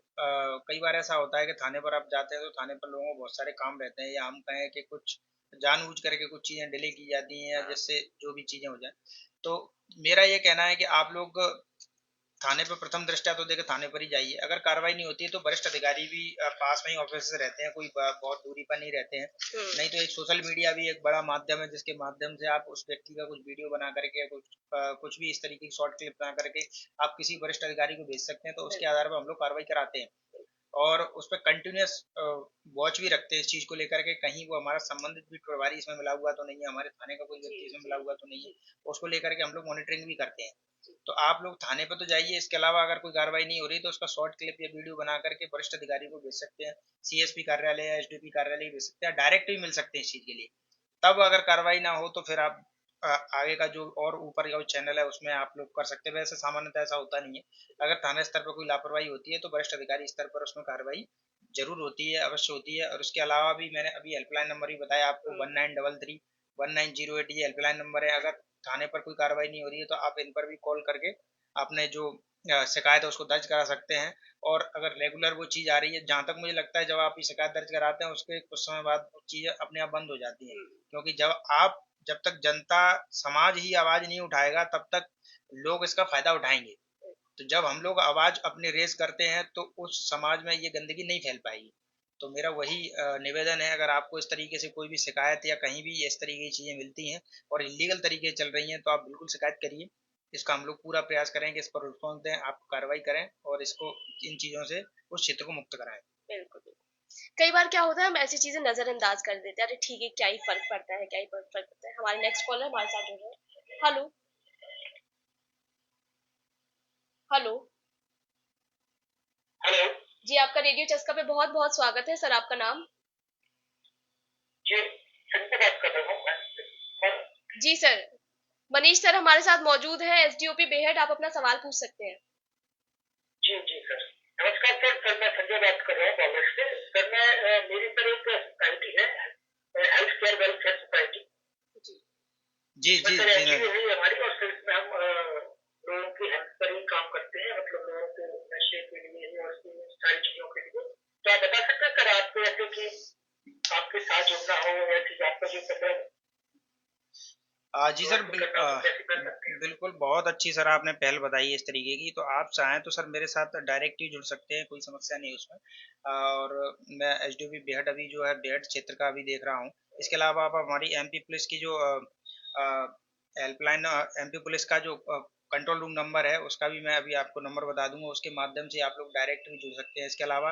कई बार ऐसा होता है कि थाने पर आप जाते हैं तो थाने पर लोगों को बहुत सारे काम रहते हैं, या हम कहें कि कुछ जानबूझ करके कुछ चीज़ें डिले की जाती हैं, या जिससे जो भी चीज़ें हो जाए। तो मेरा ये कहना है कि आप लोग थाने पर प्रथम दृष्टया तो देखिए थाने पर ही जाइए। अगर कार्रवाई नहीं होती है तो वरिष्ठ अधिकारी भी पास में ही ऑफिस से रहते हैं, कोई बहुत दूरी पर नहीं रहते हैं। नहीं तो एक सोशल मीडिया भी एक बड़ा माध्यम है जिसके माध्यम से आप उस व्यक्ति का कुछ वीडियो बना करके, कुछ भी इस तरीके की शॉर्ट क्लिप बना करके आप किसी वरिष्ठ अधिकारी को भेज सकते हैं, तो उसके आधार पर हम लोग कार्रवाई कराते हैं और उस पर कंटिन्यूस वॉच भी रखते हैं इस चीज को लेकर के, कहीं वो हमारा संबंधित भी प्रभारी इसमें मिला हुआ तो नहीं है, हमारे थाने का कोई व्यक्ति इसमें मिला हुआ तो नहीं है, उसको लेकर के हम लोग मॉनिटरिंग भी करते हैं। तो आप लोग थाने पर तो जाइए। इसके अलावा अगर कोई कार्रवाई नहीं हो रही तो उसका शॉर्ट क्लिप या वीडियो बना करके वरिष्ठ अधिकारी को भेज सकते हैं, सीएसपी कार्यालय या एसडीपी कार्यालय भेज सकते हैं, डायरेक्ट भी मिल सकते हैं इस चीज के लिए। तब अगर कार्रवाई ना हो तो फिर आप आगे का जो और ऊपर का चैनल है उसमें आप लोग कर सकते हैं। वैसे सामान्यतः ऐसा होता नहीं है। अगर थाना स्तर पर कोई लापरवाही होती है तो वरिष्ठ अधिकारी स्तर पर उसमें कार्रवाई जरूर होती है, अवश्य होती है। और उसके अलावा भी मैंने अभी हेल्पलाइन नंबर भी बताया आपको, 1933 1908, ये हेल्पलाइन नंबर है। अगर थाने पर कोई कार्रवाई नहीं हो रही है तो आप इन पर भी कॉल करके अपने जो शिकायत है उसको दर्ज करा सकते हैं। और अगर रेगुलर वो चीज़ आ रही है, जहाँ तक मुझे लगता है जब आप ये शिकायत दर्ज कराते हैं उसके कुछ समय बाद वो चीज़ें अपने आप बंद हो जाती हैं, क्योंकि जब तक जनता समाज ही आवाज नहीं उठाएगा तब तक लोग इसका फायदा उठाएंगे। तो जब हम लोग आवाज अपने रेज करते हैं तो उस समाज में ये गंदगी नहीं फैल पाएगी। तो मेरा वही निवेदन है, अगर आपको इस तरीके से कोई भी शिकायत या कहीं भी इस तरीके की चीजें मिलती हैं और इलीगल तरीके चल रही हैं तो आप बिल्कुल शिकायत करिए। इसका हम लोग पूरा प्रयास करें कि इस पर रिस्पॉन्स दें, आप कार्रवाई करें और इसको इन चीजों से उस क्षेत्र को मुक्त कराएं। बिल्कुल बिल्कुल। कई बार क्या होता है हम ऐसी चीजें नजरअंदाज कर देते हैं, अरे ठीक है क्या ही फर्क पड़ता है, क्या ही फर्क पड़ता है। हमारे नेक्स्ट कॉलर हमारे साथ जुड़ रहे हैं। Hello hello. हेलो जी आपका रेडियो चस्का पे बहुत बहुत स्वागत है सर। आपका नाम? जी संजय बात कर रहा हूँ मैं। जी सर, मनीष सर हमारे साथ मौजूद है, एसडीओपी बेहद। आप अपना सवाल पूछ सकते हैं। जी जी सर, नमस्कार सर। सर मैं संजय बात कर रहा हूँ बॉम्बे से। सर मैं मेरी सर एक सोसाइटी है, हेल्थ केयर वेलफेयर सोसाइटी। जी जी जी सर जी एनजीओ है हमारी, और सर इसमें हम लोगों की हेल्थ पर ही काम करते हैं, मतलब लोगों को नशे के लिए और सारी चीजों के लिए। तो आप बता सकते हैं सर आपको ऐसे कि आपके साथ जुड़ना हो या फिर आपका जो सफर जी सर, करना हो कैसे कर सकते हैं? बिल्कुल बहुत अच्छी सर आपने पहल बताई है इस तरीके की। तो आप चाहें तो सर मेरे साथ डायरेक्ट ही जुड़ सकते हैं, कोई समस्या नहीं है उसमें। और मैं एचडीओपी बेहट अभी जो है बेहट क्षेत्र का अभी देख रहा हूँ। इसके अलावा आप हमारी एमपी पुलिस की जो हेल्पलाइन, एमपी पुलिस का जो कंट्रोल रूम नंबर है उसका भी मैं अभी आपको नंबर बता दूंगा, उसके माध्यम से आप लोग डायरेक्ट भी जुड़ सकते हैं। इसके अलावा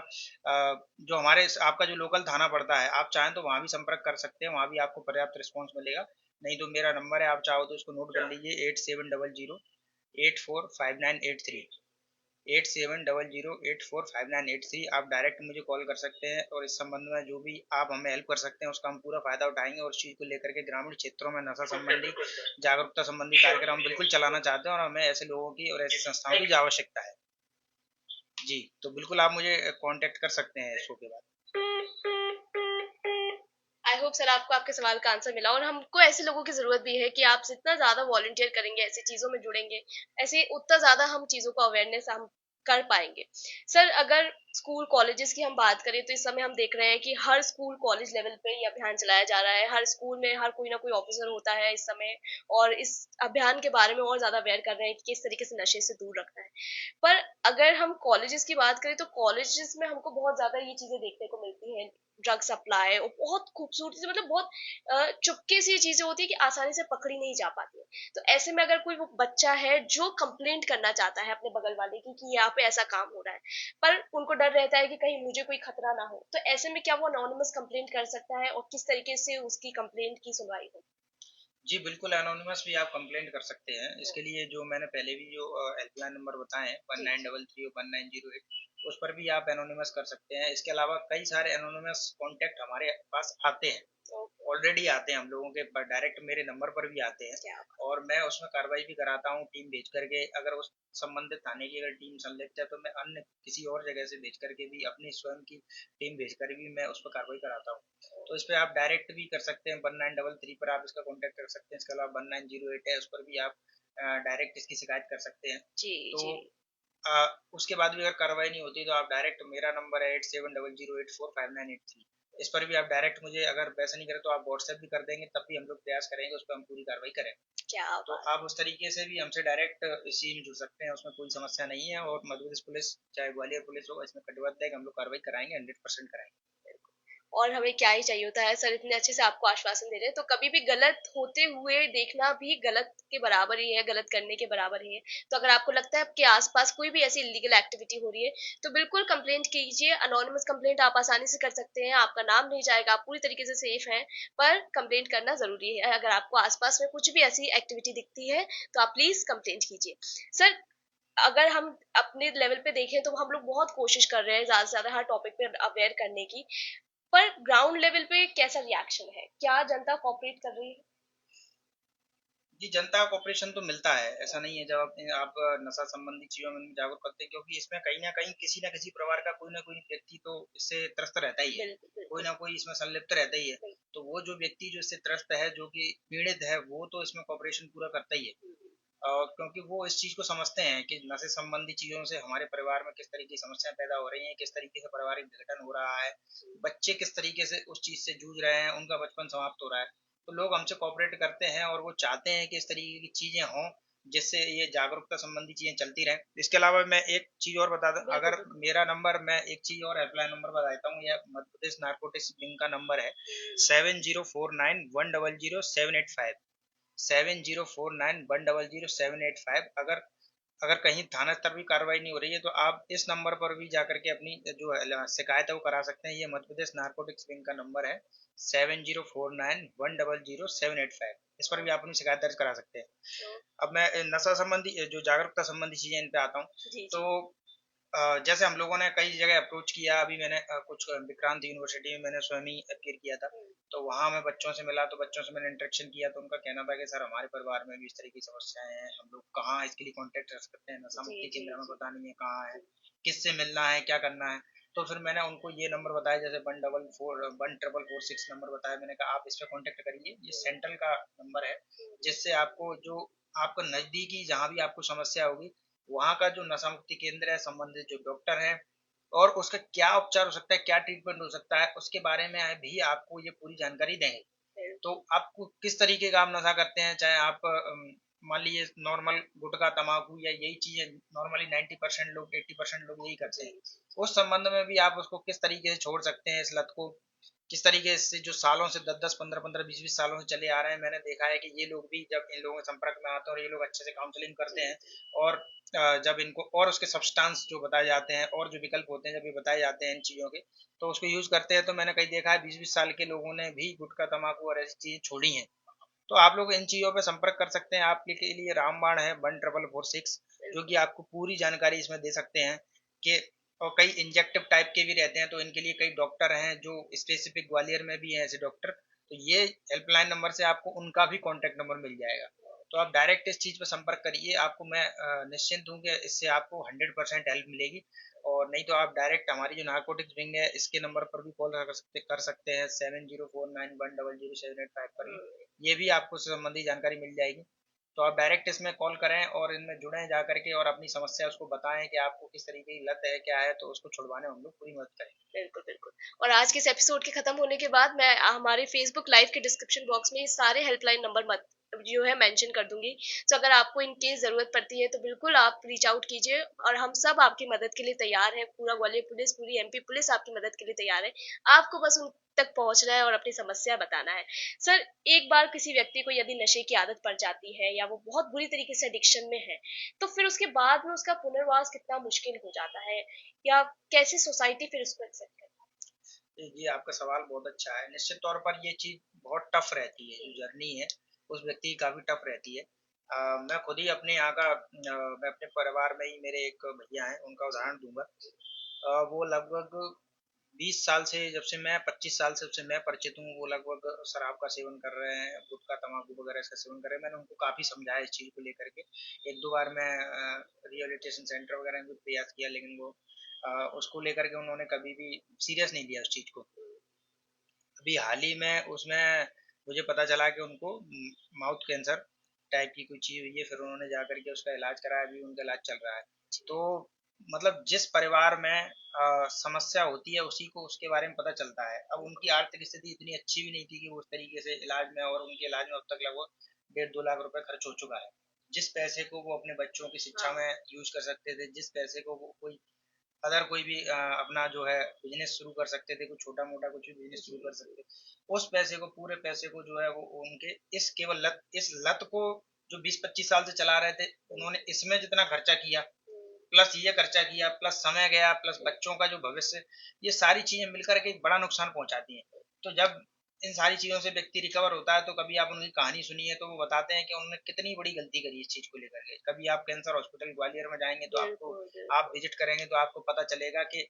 जो आपका जो लोकल थाना पड़ता है, आप चाहें तो वहाँ भी संपर्क कर सकते हैं, वहाँ भी आपको पर्याप्त रिस्पॉन्स मिलेगा। नहीं तो मेरा नंबर है, आप चाहो तो इसको नोट कर लीजिए, 8700 845983। 8700 845983। आप डायरेक्ट मुझे कॉल कर सकते हैं और इस संबंध में जो भी आप हमें हेल्प कर सकते हैं उसका हम पूरा फायदा उठाएंगे। और इस चीज़ को लेकर के ग्रामीण क्षेत्रों में नशा संबंधी जागरूकता संबंधी कार्यक्रम हम बिल्कुल चलाना चाहते हैं और हमें ऐसे लोगों की और ऐसी संस्थाओं की आवश्यकता है। जी, तो बिल्कुल आप मुझे कांटेक्ट कर सकते हैं शो के बाद। आई होप सर आपको आपके सवाल का आंसर मिला। और हमको ऐसे लोगों की जरूरत भी है कि आप जितना ज्यादा वॉलंटियर करेंगे, ऐसी चीजों में जुड़ेंगे, ऐसे उतना ज्यादा हम चीजों का अवेयरनेस हम कर पाएंगे। सर अगर स्कूल कॉलेजेस की हम बात करें तो इस समय हम देख रहे हैं कि हर स्कूल कॉलेज लेवल पे ये अभियान चलाया जा रहा है। हर स्कूल में हर कोई ना कोई ऑफिसर होता है इस समय, और इस अभियान के बारे में और ज्यादा अवेयर कर रहे हैं कि किस तरीके से नशे से दूर रखना है। पर अगर हम कॉलेजेस की बात करें तो कॉलेजेस में हमको बहुत ज्यादा ये चीजें देखने को मिलती हैं, ड्रग सप्लाई, और बहुत खूबसूरती से, मतलब बहुत चुपके से ये चीजें होती है कि आसानी से पकड़ी नहीं जा पाती है। तो ऐसे में अगर कोई वो बच्चा है जो कंप्लेंट करना चाहता है अपने बगल वाले की कि यहाँ पे ऐसा काम हो रहा है, पर उनको डर रहता है कि कहीं मुझे कोई खतरा ना हो, तो ऐसे में क्या वो अनोनिमस कंप्लेंट कर सकता है और किस तरीके से उसकी कंप्लेंट की सुनवाई हो? जी, बिल्कुल एनोनिमस भी आप कंप्लेंट कर सकते हैं। इसके लिए जो मैंने पहले भी जो हेल्पलाइन नंबर बताए हैं जी, 1933 और 1908, उस पर भी आप एनोनिमस कर सकते हैं। इसके अलावा कई सारे एनोनिमस कॉन्टैक्ट हमारे पास आते हैं, ओके, ऑलरेडी आते हैं हम लोगों के डायरेक्ट मेरे नंबर पर भी आते हैं, क्या और मैं उसमें कार्रवाई भी कराता हूँ टीम भेज करके। अगर उस संबंधित थाने की अगर टीम संलिप्त है तो मैं अन्य किसी और जगह से भेज करके भी अपनी स्वयं की टीम भेज कर भी मैं उस पर कार्रवाई कराता हूँ। तो इस पर आप डायरेक्ट भी कर सकते हैं, 1933 पर आप इसका कॉन्टैक्ट कर सकते हैं। इसके अलावा 1908 है, उस पर भी आप डायरेक्ट इसकी शिकायत कर सकते हैं। जी, तो जी, उसके बाद भी अगर कार्रवाई नहीं होती तो आप डायरेक्ट, मेरा नंबर है 8700845983, इस पर भी आप डायरेक्ट मुझे, अगर वैसा नहीं करें तो आप व्हाट्सएप भी कर देंगे, तब भी हम लोग प्रयास करेंगे उस पर हम पूरी कार्रवाई करें। क्या तो बात। आप उस तरीके से भी हमसे डायरेक्ट इस चीज में जुड़ सकते हैं, उसमें कोई समस्या नहीं है। और मध्य प्रदेश पुलिस चाहे ग्वालियर पुलिस हो, इसमें कटिबद्ध है कि हम लोग कार्रवाई कराएंगे, 100% कराएंगे। और हमें क्या ही चाहिए होता है, सर इतने अच्छे से आपको आश्वासन दे रहे हैं, तो कभी भी गलत होते हुए देखना भी गलत के बराबर ही है, गलत करने के बराबर ही है। तो अगर आपको लगता है आपके आसपास कोई भी ऐसी इलीगल एक्टिविटी हो रही है, तो बिल्कुल कंप्लेंट कीजिए। अनोनिमस कंप्लेंट आप आसानी से कर सकते हैं, आपका नाम नहीं जाएगा, आप पूरी तरीके से सेफ हैं। पर कंप्लेंट करना जरूरी है। अगर आपको आसपास में कुछ भी ऐसी एक्टिविटी दिखती है, तो आप प्लीज कंप्लेंट कीजिए। सर, अगर हम अपने लेवल पे देखें तो हम लोग बहुत कोशिश कर रहे हैं ज्यादा से ज्यादा हर टॉपिक पे अवेयर करने की, पर ग्राउंड लेवल पे कैसा रिएक्शन है? क्या जनता कोऑपरेट कर रही है? जी, जनता का ऑपरेशन तो मिलता है, ऐसा नहीं है। जब आप नशा संबंधी चीजों में जागरूक करते हैं, क्योंकि इसमें कहीं ना कहीं किसी ना किसी प्रकार का कोई ना कोई व्यक्ति तो इससे त्रस्त रहता ही है, बिल्कुल, कोई बिल्कुल, ना कोई इसमें संलिप्त रहता ही है। बिल्कुल। तो वो जो व्यक्ति जो इससे त्रस्त है, जो कि पीड़ित है, वो तो इसमें कॉपरेशन पूरा करता ही है। क्योंकि वो इस चीज को समझते हैं कि नशे संबंधी चीजों से हमारे परिवार में किस तरीके की समस्याएं पैदा हो रही हैं, किस तरीके से पारिवारिक विघटन हो रहा है, बच्चे किस तरीके से उस चीज से जूझ रहे हैं, उनका बचपन समाप्त हो रहा है। तो लोग हमसे कॉपरेट करते हैं और वो चाहते हैं कि इस तरीके की चीजें हों, जिससे ये जागरूकता संबंधी चीजें चलती रहें। इसके अलावा मैं एक चीज और बता दूं, बिल्कुल, अगर बिल्कुल। मेरा नंबर, मैं एक चीज और हेल्पलाइन नंबर बता देता हूँ, यह मध्य प्रदेश नारकोटिक्स विंग का नंबर है, 7049100785। 7049100785। अगर अगर कहीं थाना स्तर भी कार्रवाई नहीं हो रही है तो आप इस नंबर पर भी जाकर के अपनी जो शिकायत है वो करा सकते हैं। ये मध्य प्रदेश नारकोटिक्स विंग का नंबर है, 7049100785। इस पर भी आप अपनी शिकायत दर्ज करा सकते हैं। अब मैं नशा संबंधी जो जागरूकता संबंधी चीजें इन पे आता हूँ। जी, तो जी। जैसे हम लोगों ने कई जगह अप्रोच किया, अभी मैंने कुछ विक्रांत यूनिवर्सिटी में मैंने स्वयं ही अपीयर किया था। तो वहाँ मैं बच्चों से मिला, तो बच्चों से मैंने इंटरेक्शन किया, तो उनका कहना था कि सर हमारे परिवार में भी इस तरह की समस्याएं हैं, हम लोग कहाँ इसके लिए कांटेक्ट कर सकते हैं, नशा जी, मुक्ति जी, केंद्र हमें जी। पता नहीं है कहाँ है, किससे मिलना है, क्या करना है। तो फिर मैंने उनको ये नंबर बताया, जैसे 14446 नंबर बताया। मैंने कहा आप इस पे कांटेक्ट करिए, ये सेंट्रल का नंबर है, जिससे आपको जो आपको नजदीकी जहाँ भी आपको समस्या होगी, वहाँ का जो नशा मुक्ति केंद्र है, संबंधित जो डॉक्टर है, और उसका क्या उपचार हो सकता है, क्या ट्रीटमेंट हो सकता है, उसके बारे में भी आपको ये पूरी जानकारी देंगे। तो आपको किस तरीके का आप नशा करते हैं, चाहे आप मान लीजिए नॉर्मल गुटखा तंबाकू या यही चीजें नॉर्मली 90% लोग, 80% लोग यही करते हैं, उस संबंध में भी आप उसको किस तरीके से छोड़ सकते हैं, इस लत को किस तरीके से, जो सालों से 10-10 15-15 20-20 सालों से चले आ रहे हैं। मैंने देखा है कि ये लोग भी जब इन लोगों के संपर्क में आते हैं और ये लोग अच्छे से काउंसलिंग करते हैं, और जब इनको और उसके सब्सटेंस जो बताए जाते हैं और जो विकल्प होते हैं जब ये बताए जाते हैं इन चीज़ों के, तो उसको यूज़ करते हैं। तो मैंने कहीं देखा है 20-20 साल के लोगों ने भी गुटखा तंबाकू और ऐसी चीज़ें छोड़ी हैं। तो आप लोग इन चीज़ों पे संपर्क कर सकते हैं। आपके के लिए रामबाण है 14446, जो कि आपको पूरी जानकारी इसमें दे सकते हैं कि, और कई इंजेक्टिव टाइप के भी रहते हैं, तो इनके लिए कई डॉक्टर हैं जो स्पेसिफिक, ग्वालियर में भी हैं ऐसे डॉक्टर। तो ये हेल्पलाइन नंबर से आपको उनका भी कॉन्टैक्ट नंबर मिल जाएगा। तो आप डायरेक्ट इस चीज़ पर संपर्क करिए, आपको मैं निश्चिंत हूँ कि इससे आपको 100% हेल्प मिलेगी। और नहीं तो आप डायरेक्ट हमारी जो नारकोटिक्स विंग है, इसके नंबर पर भी कॉल कर सकते हैं, 7049100785 पर भी, ये भी आपको इससे संबंधी जानकारी मिल जाएगी। तो आप डायरेक्ट इसमें कॉल करें और इनमें जुड़ें जा करके, और अपनी समस्या उसको बताएं कि आपको किस तरीके की लत है, क्या है, तो उसको छुड़वाने में हम लोग पूरी मदद करें। बिल्कुल, बिल्कुल। और आज के इस एपिसोड के खत्म होने के बाद मैं हमारे फेसबुक लाइव के डिस्क्रिप्शन बॉक्स में ये सारे हेल्पलाइन नंबर मत जो है मेंशन कर दूंगी। तो अगर आपको इन केस जरूरत पड़ती है तो बिल्कुल आप रीच आउट कीजिए, और हम सब आपकी मदद के लिए तैयार हैं। पूरा ग्वालियर पुलिस, पूरी एमपी पुलिस आपकी मदद के लिए तैयार है। आपको बस उन तक पहुंचना है और अपनी समस्या बताना है। सर, एक बार किसी व्यक्ति को यदि नशे की आदत पड़ जाती है या वो बहुत बुरी तरीके से एडिक्शन में है, तो फिर उसके बाद में उसका पुनर्वास कितना मुश्किल हो जाता है, या कैसे सोसाइटी फिर उसको एक्सेप्ट करती जी, आपका सवाल बहुत अच्छा है। निश्चित तौर पर ये चीज़ बहुत टफ रहती है, जो जर्नी है, उस व्यक्ति की काफ़ी टफ रहती है। मैं खुद ही अपने यहाँ का मैं अपने परिवार में ही मेरे एक भैया हैं, उनका उदाहरण दूँगा। वो लगभग 20 साल से, जब से मैं 25 साल से, जब से मैं परिचित हूँ, वो लगभग शराब का सेवन कर रहे हैं, गुटखा, तम्बाकू वगैरह इसका सेवन कर रहे हैं। मैंने उनको काफ़ी समझाया इस चीज़ को लेकर के। 1-2 बार मैं रिहैबिलिटेशन सेंटर वगैरह में भी प्रयास किया, लेकिन वो उसको लेकर के उन्होंने कभी भी सीरियस नहीं लिया उस चीज़ को। अभी हाल ही में उसमें मुझे पता चला कि उनको माउथ कैंसर टाइप की कोई चीज़ हुई है, फिर उन्होंने जा कर के उसका इलाज कराया, अभी उनका इलाज चल रहा है। तो मतलब जिस परिवार में समस्या होती है उसी को उसके बारे में पता चलता है। अब उनकी आर्थिक स्थिति इतनी अच्छी भी नहीं थी कि वो उस तरीके से इलाज में, और उनके इलाज में अब तक लगभग 1.5-2 लाख रुपए खर्च हो चुका है। जिस पैसे को वो अपने बच्चों की शिक्षा में यूज कर सकते थे, जिस पैसे को वो कोई अदर कोई भी अपना जो है बिजनेस शुरू कर सकते थे, कुछ छोटा मोटा कुछ भी बिजनेस शुरू कर सकते, उस पैसे को, पूरे पैसे को जो है वो उनके इस केवल इस लत को जो 20-25 साल से चला रहे थे, उन्होंने इसमें जितना खर्चा किया, प्लस ये खर्चा किया, प्लस समय गया, प्लस बच्चों का जो भविष्य, ये सारी चीजें मिलकर के एक बड़ा नुकसान पहुंचाती हैं। तो जब इन सारी चीजों से व्यक्ति रिकवर होता है, तो कभी आप उनकी कहानी सुनिए तो वो बताते हैं कि उन्होंने कितनी बड़ी गलती करी इस चीज को लेकर के। कभी आप कैंसर हॉस्पिटल ग्वालियर में जाएंगे तो आपको, आप विजिट करेंगे तो आपको पता चलेगा कि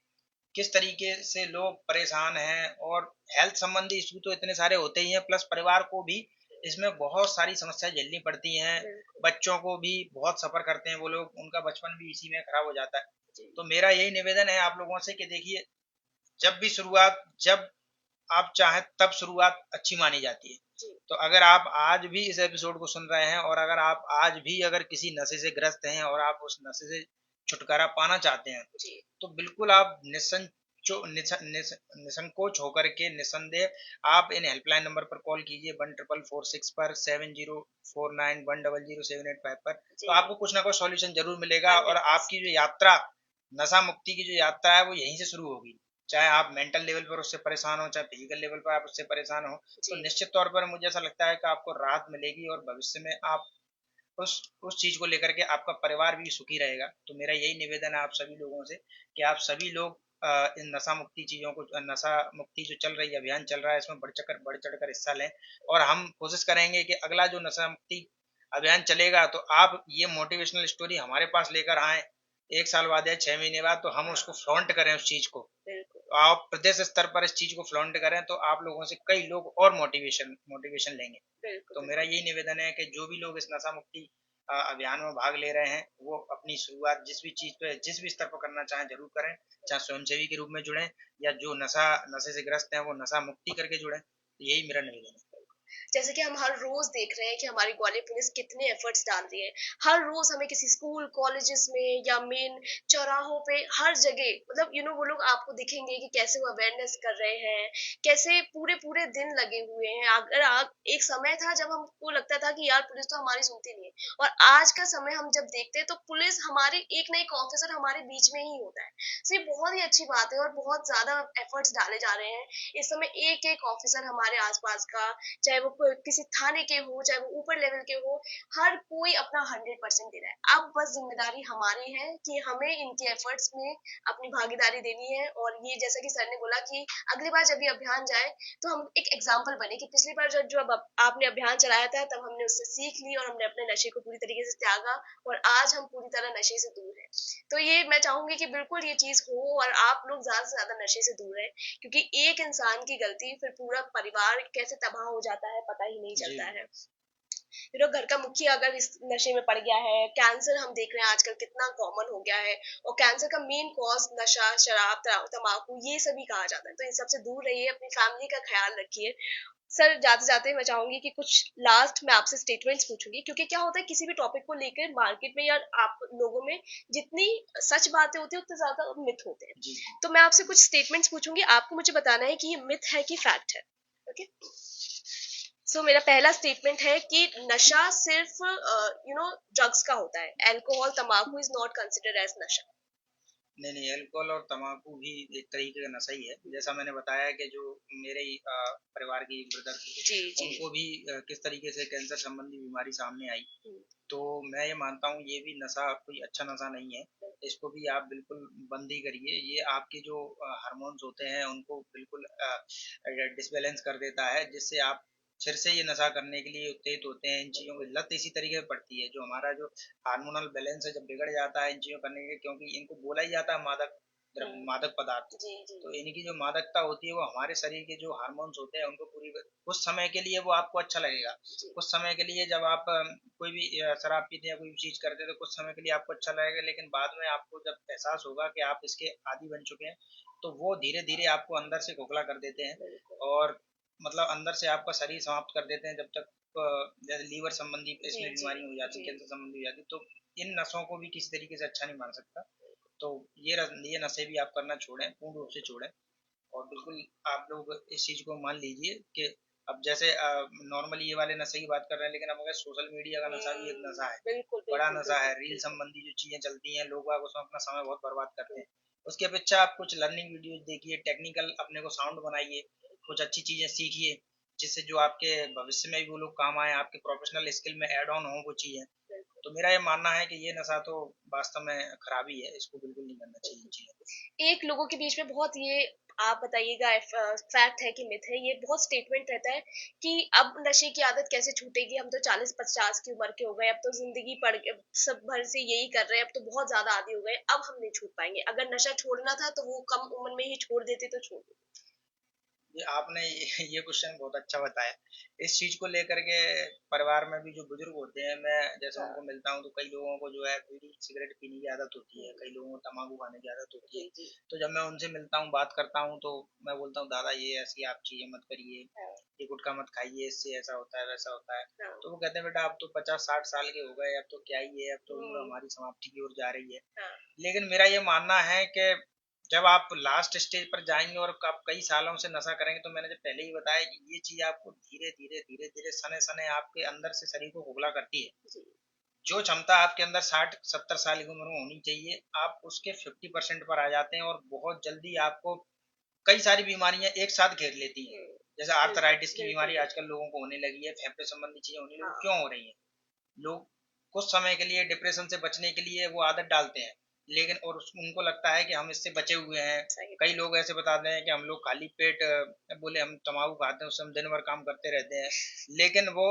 किस तरीके से लोग परेशान हैं, और हेल्थ संबंधी इशू तो इतने सारे होते ही हैं, प्लस परिवार को भी इसमें बहुत सारी समस्याएं झेलनी पड़ती हैं। बच्चों को भी बहुत सफर करते हैं वो लोग, उनका बचपन भी इसी में खराब हो जाता है। तो मेरा यही निवेदन है आप लोगों से कि देखिए, जब आप चाहें तब शुरुआत अच्छी मानी जाती है। तो अगर आप आज भी इस एपिसोड को सुन रहे हैं, और अगर आप आज भी अगर किसी नशे से ग्रस्त हैं और आप उस नशे से छुटकारा पाना चाहते हैं, तो बिल्कुल आप निसंकोच होकर के, निसंदेह आप इन हेल्पलाइन नंबर पर कॉल कीजिए, 1446 पर, 7049100785 पर। तो आपको कुछ ना कुछ सॉल्यूशन जरूर मिलेगा, और आपकी जो यात्रा, नशा मुक्ति की जो यात्रा है, वो यहीं से शुरू होगी। चाहे आप मेंटल लेवल पर उससे परेशान हो, चाहे फिजिकल लेवल पर आप उससे परेशान हो, तो निश्चित तौर पर मुझे ऐसा लगता है कि आपको राहत मिलेगी, और भविष्य में आप उस चीज को लेकर के आपका परिवार भी सुखी रहेगा। तो मेरा यही निवेदन है आप सभी लोगों से कि आप सभी लोग इन नशा मुक्ति चीजों को, नशा मुक्ति जो चल रही है, अभियान चल रहा है, इसमें बढ़ चढ़ कर हिस्सा लें। और हम कोशिश करेंगे कि अगला जो नशा मुक्ति अभियान चलेगा, तो आप ये मोटिवेशनल स्टोरी हमारे पास लेकर आए 1 साल बाद या 6 महीने बाद, तो हम उसको फ्लॉन्ट करें उस चीज को। आप प्रदेश स्तर पर इस चीज को फ्लॉन्ट करें, तो आप लोगों से कई लोग और मोटिवेशन लेंगे। तो मेरा यही निवेदन है कि जो भी लोग इस नशा मुक्ति अभियान में भाग ले रहे हैं, वो अपनी शुरुआत जिस भी चीज पे, जिस भी स्तर पर करना चाहें जरूर करें। चाहे स्वयंसेवी के रूप में जुड़े, या जो नशे से ग्रस्त हैं वो नशा मुक्ति करके जुड़े। यही मेरा निवेदन है। जैसे कि हम हर रोज देख रहे हैं कि हमारी ग्वालियर पुलिस कितने एफर्ट्स डाल रही है। हर रोज हमें किसी स्कूल कॉलेजेस में या मेन चौराहों पे हर जगह, मतलब वो लोग आपको दिखेंगे कि कैसे वो अवेयरनेस कर रहे हैं, कैसे पूरे पूरे दिन लगे हुए हैं। अगर आप, एक समय था जब हमको लगता था कि यार पुलिस तो हमारी सुनती नहीं है, और आज का समय हम जब देखते हैं तो पुलिस हमारे एक ना एक ऑफिसर हमारे बीच में ही होता है। तो ये बहुत ही अच्छी बात है, और बहुत ज्यादा एफर्ट्स डाले जा रहे हैं इस समय। एक एक ऑफिसर हमारे आसपास का, चाहे वो किसी थाने के हो, चाहे वो ऊपर लेवल के हो, हर कोई अपना 100% दे रहा है। अब बस जिम्मेदारी हमारी है कि हमें इनके एफर्ट्स में अपनी भागीदारी देनी है। और ये जैसा कि सर ने बोला कि अगली बार जब ये अभियान जाए तो हम एक एग्जाम्पल बने, कि पिछली बार जब आपने अभियान चलाया था तब हमने उससे सीख ली, और हमने अपने नशे को पूरी तरीके से त्यागा, और आज हम पूरी तरह नशे से दूर हैं। तो ये मैं चाहूंगी कि बिल्कुल ये चीज हो, और आप लोग ज्यादा से ज्यादा नशे से दूर रहें, क्योंकि एक इंसान की गलती फिर पूरा परिवार कैसे तबाह हो जाता है पता ही नहीं चलता है। घर का मुखिया अगर इस नशे में पड़ गया है, कैंसर हम देख रहे हैं आजकल कितना कॉमन हो गया है, और कैंसर का मेन कॉज नशा, शराब, तंबाकू, ये सभी कहा जाता है। तो इन सबसे दूर रहिए, अपनी फैमिली का ख्याल रखिए। सर, जाते जाते मैं चाहूंगी कि कुछ लास्ट मैं आपसे स्टेटमेंट्स पूछूंगी, क्योंकि क्या होता है किसी भी टॉपिक को लेकर मार्केट में या आप लोगों में जितनी सच बातें होती है उतने ज्यादा मिथ होते हैं। तो मैं आपसे कुछ स्टेटमेंट्स पूछूंगी, आपको मुझे बताना है कि ये मिथ है कि फैक्ट है। ओके। सो मेरा पहला स्टेटमेंट है कि नशा सिर्फ ड्रग्स का होता है। अल्कोहल, तंबाकू इज नॉट कंसिडर्ड एज नशा। नहीं नहीं, अल्कोहल और तम्बाकू भी एक तरीके का नशा ही है। जैसा मैंने बताया कि जो मेरे ही परिवार की ब्रदर थे, उनको भी किस तरीके से कैंसर संबंधी बीमारी सामने आई। तो मैं ये मानता हूँ ये भी नशा कोई अच्छा नशा नहीं है। इसको भी आप बिल्कुल बंद ही करिए। ये आपके जो हार्मोन्स होते हैं उनको बिल्कुल डिसबैलेंस कर देता है, जिससे आप फिर से ये नशा करने के लिए उत्तेजित होते हैं। इन चीज़ों की लत इसी तरीके से पड़ती है, जो हमारा जो हार्मोनल बैलेंस है जब बिगड़ जाता है इन चीज़ों करने के, क्योंकि इनको बोला ही जाता है मादक मादक पदार्थ। जी जी तो इनकी जो मादकता होती है वो हमारे शरीर के जो हार्मोन्स होते हैं उनको पूरी कुछ समय के लिए वो आपको अच्छा लगेगा। जी कुछ समय के लिए जब आप कोई भी शराब पीते हैं या कोई भी चीज करते हैं तो कुछ समय के लिए आपको अच्छा लगेगा, लेकिन बाद में आपको जब एहसास होगा कि आप इसके आदी बन चुके हैं तो वो धीरे धीरे आपको अंदर से खोखला कर देते हैं, बिल्कुल और मतलब अंदर से आपका शरीर समाप्त कर देते हैं। जब तक जैसे लीवर संबंधी जी इसमें जी बीमारी हो जाती है, जी कैंसर संबंधी हो जाती है, तो इन नसों को भी किसी तरीके से अच्छा नहीं मान सकता। तो ये नशे भी आप करना छोड़ें, पूर्ण रूप से छोड़ें। और बिल्कुल आप लोग इस चीज़ को मान लीजिए कि अब जैसे नॉर्मली ये वाले नशे की बात कर रहे हैं, लेकिन अब अगर सोशल मीडिया का नशा भी एक नशा है, बिल्कुल बड़ा बिल्कुल नशा है। बिल्कुल रील बिल्कुल संबंधी जो चीज़ें चलती हैं, लोग बाग उसमें अपना समय बहुत बर्बाद करते हैं। उसकी अपेक्षा आप कुछ लर्निंग वीडियोज देखिए, टेक्निकल अपने को साउंड बनाइए, कुछ अच्छी चीज़ें सीखिए, जिससे जो आपके भविष्य में भी वो लोग काम आए, आपके प्रोफेशनल स्किल में ऐड ऑन हो वो चीज़ें। तो मेरा ये मानना है कि ये नशा तो वास्तव में खराबी है, इसको बिल्कुल नहीं करना चाहिए इन चीज़ों को। एक लोगों के बीच में बहुत ये आप बताइएगा फैक्ट है कि मिथ है, ये बहुत स्टेटमेंट रहता है कि अब नशे की आदत कैसे छूटेगी, हम तो 40-50 की उम्र के हो गए, अब तो जिंदगी पड़ सब भर से यही कर रहे हैं, अब तो बहुत ज्यादा आदी हो गए, अब हम नहीं छूट पाएंगे। अगर नशा छोड़ना था तो वो कम उम्र में ही छोड़ देते तो छोड़ देते। ये आपने ये क्वेश्चन बहुत अच्छा बताया। इस चीज को लेकर के परिवार में भी जो बुजुर्ग होते हैं, मैं जैसे हाँ उनको मिलता हूँ तो कई लोगों को जो है बीड़ी सिगरेट पीने की आदत होती है, हम्म, कई लोगों को तम्बाकू खाने की आदत होती है। जी जी तो जब मैं उनसे मिलता हूँ, बात करता हूँ, तो मैं बोलता हूँ दादा ये ऐसी आप चीजें मत करिए, हाँ ये गुटखा मत खाइए, इससे ऐसा होता है वैसा होता है। हाँ तो वो कहते हैं बेटा अब तो 50-60 साल के हो गए, अब तो क्या ही है, अब तो उम्र हम्म, हमारी समाप्ति की ओर जा रही है। हाँ लेकिन मेरा ये मानना है कि जब आप लास्ट स्टेज पर जाएंगे और आप कई सालों से नशा करेंगे, तो मैंने जब पहले ही बताया कि ये चीज आपको धीरे धीरे धीरे धीरे सने सने आपके अंदर से शरीर को खोखला करती है। जी जो क्षमता आपके अंदर 60-70 साल की उम्र में होनी चाहिए, आप उसके 50% पर आ जाते हैं, और बहुत जल्दी आपको कई सारी बीमारियां एक साथ घेर लेती हैं। जैसे बिल्कुल आर्थराइटिस की बिल्कुल बीमारी आजकल बिल्कुल लोगों को होने लगी है, फेफड़े संबंधी चीजें होने लगी, हाँ क्यों हो रही है? लोग कुछ समय के लिए डिप्रेशन से बचने के लिए वो आदत डालते हैं, लेकिन और उनको लगता है कि हम इससे बचे हुए हैं। सही कई बात लोग ऐसे बताते हैं कि हम लोग खाली पेट बोले हम तम्बाकू खाते हैं, उससे हम दिन भर काम करते रहते हैं, लेकिन वो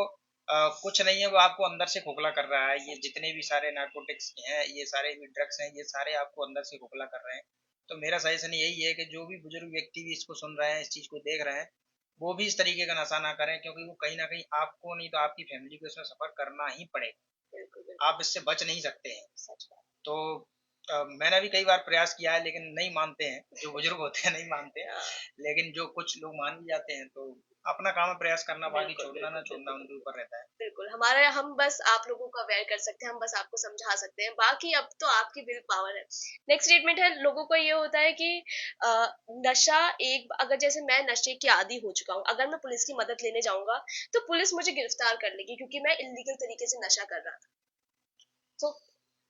कुछ नहीं है, वो आपको अंदर से खोखला कर रहा है। ये सच जितने भी सारे नार्कोटिक्स हैं, ये सारे भी ड्रग्स हैं, ये सारे आपको अंदर से खोखला कर रहे हैं। तो मेरा सजेशन यही है कि जो भी बुजुर्ग व्यक्ति भी इसको सुन रहे हैं, इस चीज को देख रहे हैं, वो भी इस तरीके का नशा ना करें, क्योंकि वो कहीं ना कहीं आपको नहीं तो आपकी फैमिली को इसमें सफर करना ही पड़ेगा। बिल्कुल बिल्कुल आप इससे बच नहीं सकते हैं। सच बात तो मैंने भी कई बार प्रयास किया है, लेकिन नहीं मानते हैं, जो बुजुर्ग होते हैं नहीं मानते हैं। हाँ लेकिन जो कुछ लोग मान भी जाते हैं, तो अपना काम है प्रयास करना, बाकी बिल्कुल छोड़ना ना बिल्कुल छोड़ना बिल्कुल उनके बिल्कुल ऊपर रहता है। बिल्कुल हमारे हम बस आप लोगों को अवेयर कर सकते हैं, हम बस आपको समझा सकते हैं, बाकी अब तो आपकी विल पावर है। नेक्स्ट स्टेटमेंट है, लोगों को ये होता है कि अ, नशा एक अगर जैसे मैं नशे की आदी हो चुका हूँ, अगर मैं पुलिस की मदद लेने जाऊंगा तो पुलिस मुझे गिरफ्तार कर लेगी क्योंकि मैं इलीगल तरीके से नशा कर रहा था। तो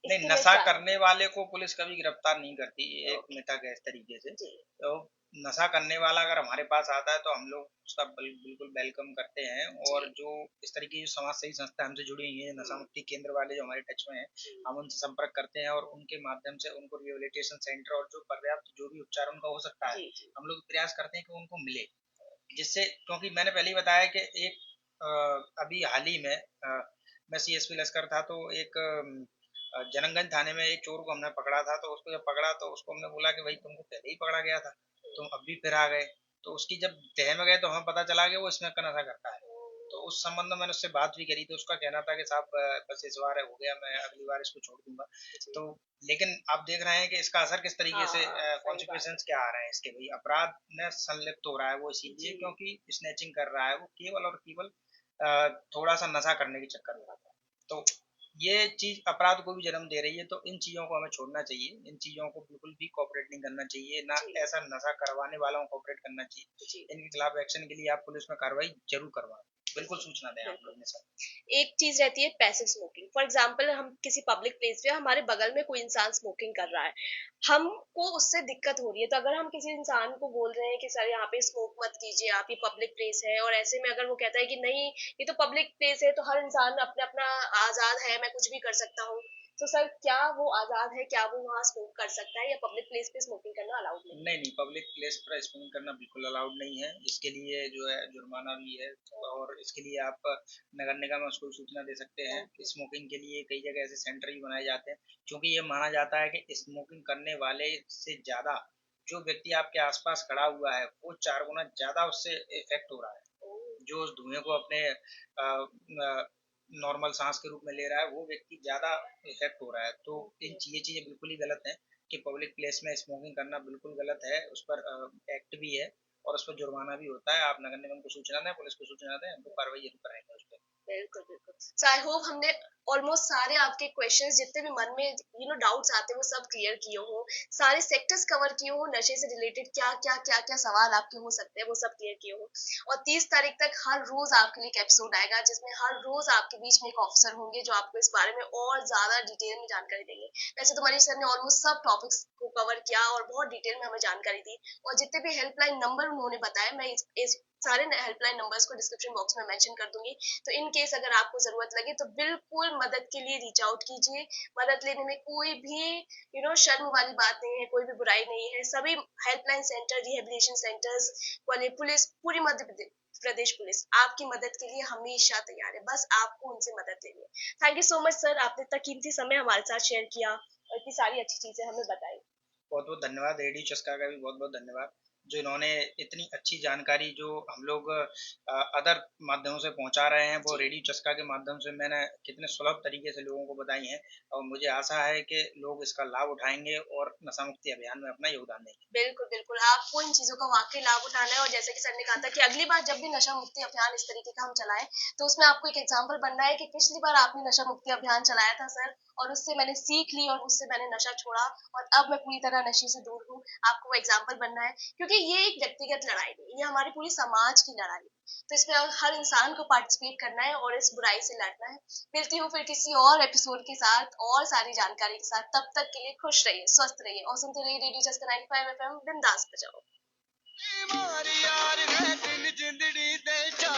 नहीं, इसके लिए नशा क्या करने वाले को पुलिस कभी गिरफ्तार नहीं करती, ये एक ओके मिथक है इस तरीके से। जी तो नशा करने वाला अगर हमारे पास आता है तो हम लोग उसका बिल्कुल वेलकम करते हैं। जी और जो इस तरीके की जो समाज सेवी संस्था हमसे जुड़ी हुई है, नशा हम्म, मुक्ति केंद्र वाले जो हमारे टच में है, हम्म, हम उनसे संपर्क करते हैं, और उनके माध्यम से उनको रिहेबिलिटेशन सेंटर और जो पर्याप्त जो भी उपचार उनका हो सकता है, जी जी हम लोग प्रयास करते हैं कि उनको मिले। जिससे, क्योंकि मैंने पहले ही बताया कि एक अभी हाल ही में मैं सीएसपी लश्कर था, तो एक जनंगंज थाने में एक चोर को हमने पकड़ा था। तो उसको जब पकड़ा तो उसको हमने बोला कि भाई तुमको पहले ही पकड़ा गया था, तुम अब भी फिर आ गए। तो उसकी जब तह में गए तो हमें पता चला कि वो इसमें का नशा करता है। तो उस संबंध में मैंने उससे बात भी करी, तो उसका कहना था कि साहब बस इस बार हो गया, मैं अगली बार इसको छोड़ दूंगा। जी तो लेकिन आप देख रहे हैं कि इसका असर किस तरीके से, हाँ सही बात कॉन्सिक्वेंस क्या आ रहे हैं इसके। भाई अपराध में संलिप्त हो रहा है वो है इसीलिए जी क्योंकि स्नैचिंग कर रहा है वो केवल और केवल थोड़ा सा नशा करने के चक्कर में। तो ये चीज अपराध को भी जन्म दे रही है, तो इन चीजों को हमें छोड़ना चाहिए, इन चीजों को बिल्कुल भी कोऑपरेट नहीं करना चाहिए, ना जी ऐसा नशा करवाने वालों को कोऑपरेट करना जी चाहिए। इनके खिलाफ एक्शन के लिए आप पुलिस में कार्रवाई जरूर करवाएं, बिल्कुल सूचना दें आप बिल्कुल। लोग ने सर। एक चीज रहती है पैसिव स्मोकिंग, फॉर एग्जाम्पल हम किसी पब्लिक प्लेस पे हमारे बगल में कोई इंसान स्मोकिंग कर रहा है, हमको उससे दिक्कत हो रही है, तो अगर हम किसी इंसान को बोल रहे हैं कि सर यहाँ पे स्मोक मत कीजिए, आप, ये पब्लिक प्लेस है, और ऐसे में अगर वो कहता है कि नहीं ये तो पब्लिक प्लेस है तो हर इंसान अपना अपना आजाद है, मैं कुछ भी कर सकता हूँ, तो सर क्या वो आजाद है, क्या वो वहाँ स्मोक कर सकता है या पब्लिक प्लेस पे स्मोकिंग करना अलाउड नहीं? नहीं, पब्लिक प्लेस पर स्मोकिंग करना बिल्कुल अलाउड नहीं है। इसके लिए जो है जुर्माना भी है, और इसके लिए आप नगर निगम में उसको सूचना दे सकते हैं। स्मोकिंग के लिए कई जगह ऐसे सेंटर भी बनाए जाते हैं, क्योंकि ये माना जाता है कि स्मोकिंग करने वाले से ज़्यादा जो व्यक्ति आपके आसपास खड़ा हुआ है, वो 4 गुना ज़्यादा उससे इफ़ेक्ट हो रहा है। जो उस धुएँ को अपने नॉर्मल सांस के रूप में ले रहा है, वो व्यक्ति ज़्यादा इफ़ेक्ट हो रहा है। तो ये चीज़ें बिल्कुल ही गलत हैं कि पब्लिक प्लेस में स्मोकिंग करना बिल्कुल गलत है। उस पर एक्ट भी है और उस पर जुर्माना भी होता है। आप नगर निगम को सूचना दें, पुलिस को सूचना दें, हम तो कार्रवाई जरूर कराएंगे उस पर। बिल्कुल बिल्कुल। सो आई होप हमने ऑलमोस्ट सारे आपके क्वेश्चंस जितने भी मन में डाउट्स आते हैं वो सब क्लियर किए हो, सारे सेक्टर्स कवर किए हो, नशे से रिलेटेड क्या क्या क्या क्या सवाल आपके हो सकते हैं वो सब क्लियर किए हो। और 30 तारीख तक हर रोज आपके लिए एक एपिसोड आएगा जिसमें हर रोज आपके बीच में एक ऑफिसर होंगे जो आपको इस बारे में और ज्यादा डिटेल में जानकारी देंगे। वैसे तो मनीष सर ने ऑलमोस्ट सब टॉपिक्स को कवर किया और बहुत डिटेल में हमें जानकारी दी, और जितने भी हेल्पलाइन नंबर उन्होंने बताया मैं इस सारे हेल्पलाइन नंबर्स को डिस्क्रिप्शन बॉक्स में मेंशन कर दूंगी। तो इन केस अगर आपको जरूरत लगे तो बिल्कुल मदद के लिए रीच आउट कीजिए। मदद लेने में कोई भी शर्म वाली बात नहीं है, कोई भी बुराई नहीं है। सभी हेल्पलाइन सेंटर, रिहेबिलिटेशन सेंटर्स वाले, पुलिस, पूरी प्रदेश पुलिस आपकी मदद के लिए हमेशा तैयार है, बस आपको उनसे मदद लेनी है। Thank you so much sir, आपने इतना कीमती समय हमारे साथ शेयर किया और इतनी सारी अच्छी चीजें हमें बताई। बहुत बहुत धन्यवाद। रेडियो चस्का का भी बहुत बहुत धन्यवाद, जो इन्होंने इतनी अच्छी जानकारी जो हम लोग अदर माध्यमों से पहुंचा रहे हैं, वो रेडियो चस्का के माध्यम से मैंने कितने सुलभ तरीके से लोगों को बताई हैं, और मुझे आशा है कि लोग इसका लाभ उठाएंगे और नशा मुक्ति अभियान में अपना योगदान देंगे। बिल्कुल बिल्कुल, आपको इन चीजों का वाकई लाभ उठाना है। और जैसे कि सर ने कहा था कि अगली बार जब भी नशा मुक्ति अभियान इस तरीके का हम चलाएं तो उसमें आपको एक एग्जाम्पल बनना है कि पिछली बार आपने नशा मुक्ति अभियान चलाया था सर, और उससे मैंने सीख ली और उससे मैंने नशा छोड़ा और अब मैं पूरी तरह नशे से दूर हूँ। आपको वो एग्जाम्पल बनना है, क्योंकि ये एक व्यक्तिगत लड़ाई नहीं, ये हमारी पूरी समाज की लड़ाई है। तो इसमें हर इंसान को पार्टिसिपेट करना है और इस बुराई से लड़ना है। मिलती हूँ फिर किसी और एपिसोड के साथ और सारी जानकारी के साथ। तब तक के लिए खुश रहिए, स्वस्थ रहिए और सुनते रहिए रेडियो चस्का 95 FM। बिंदास बजाओ। मारी यार है दिन जिंदड़ी दे जा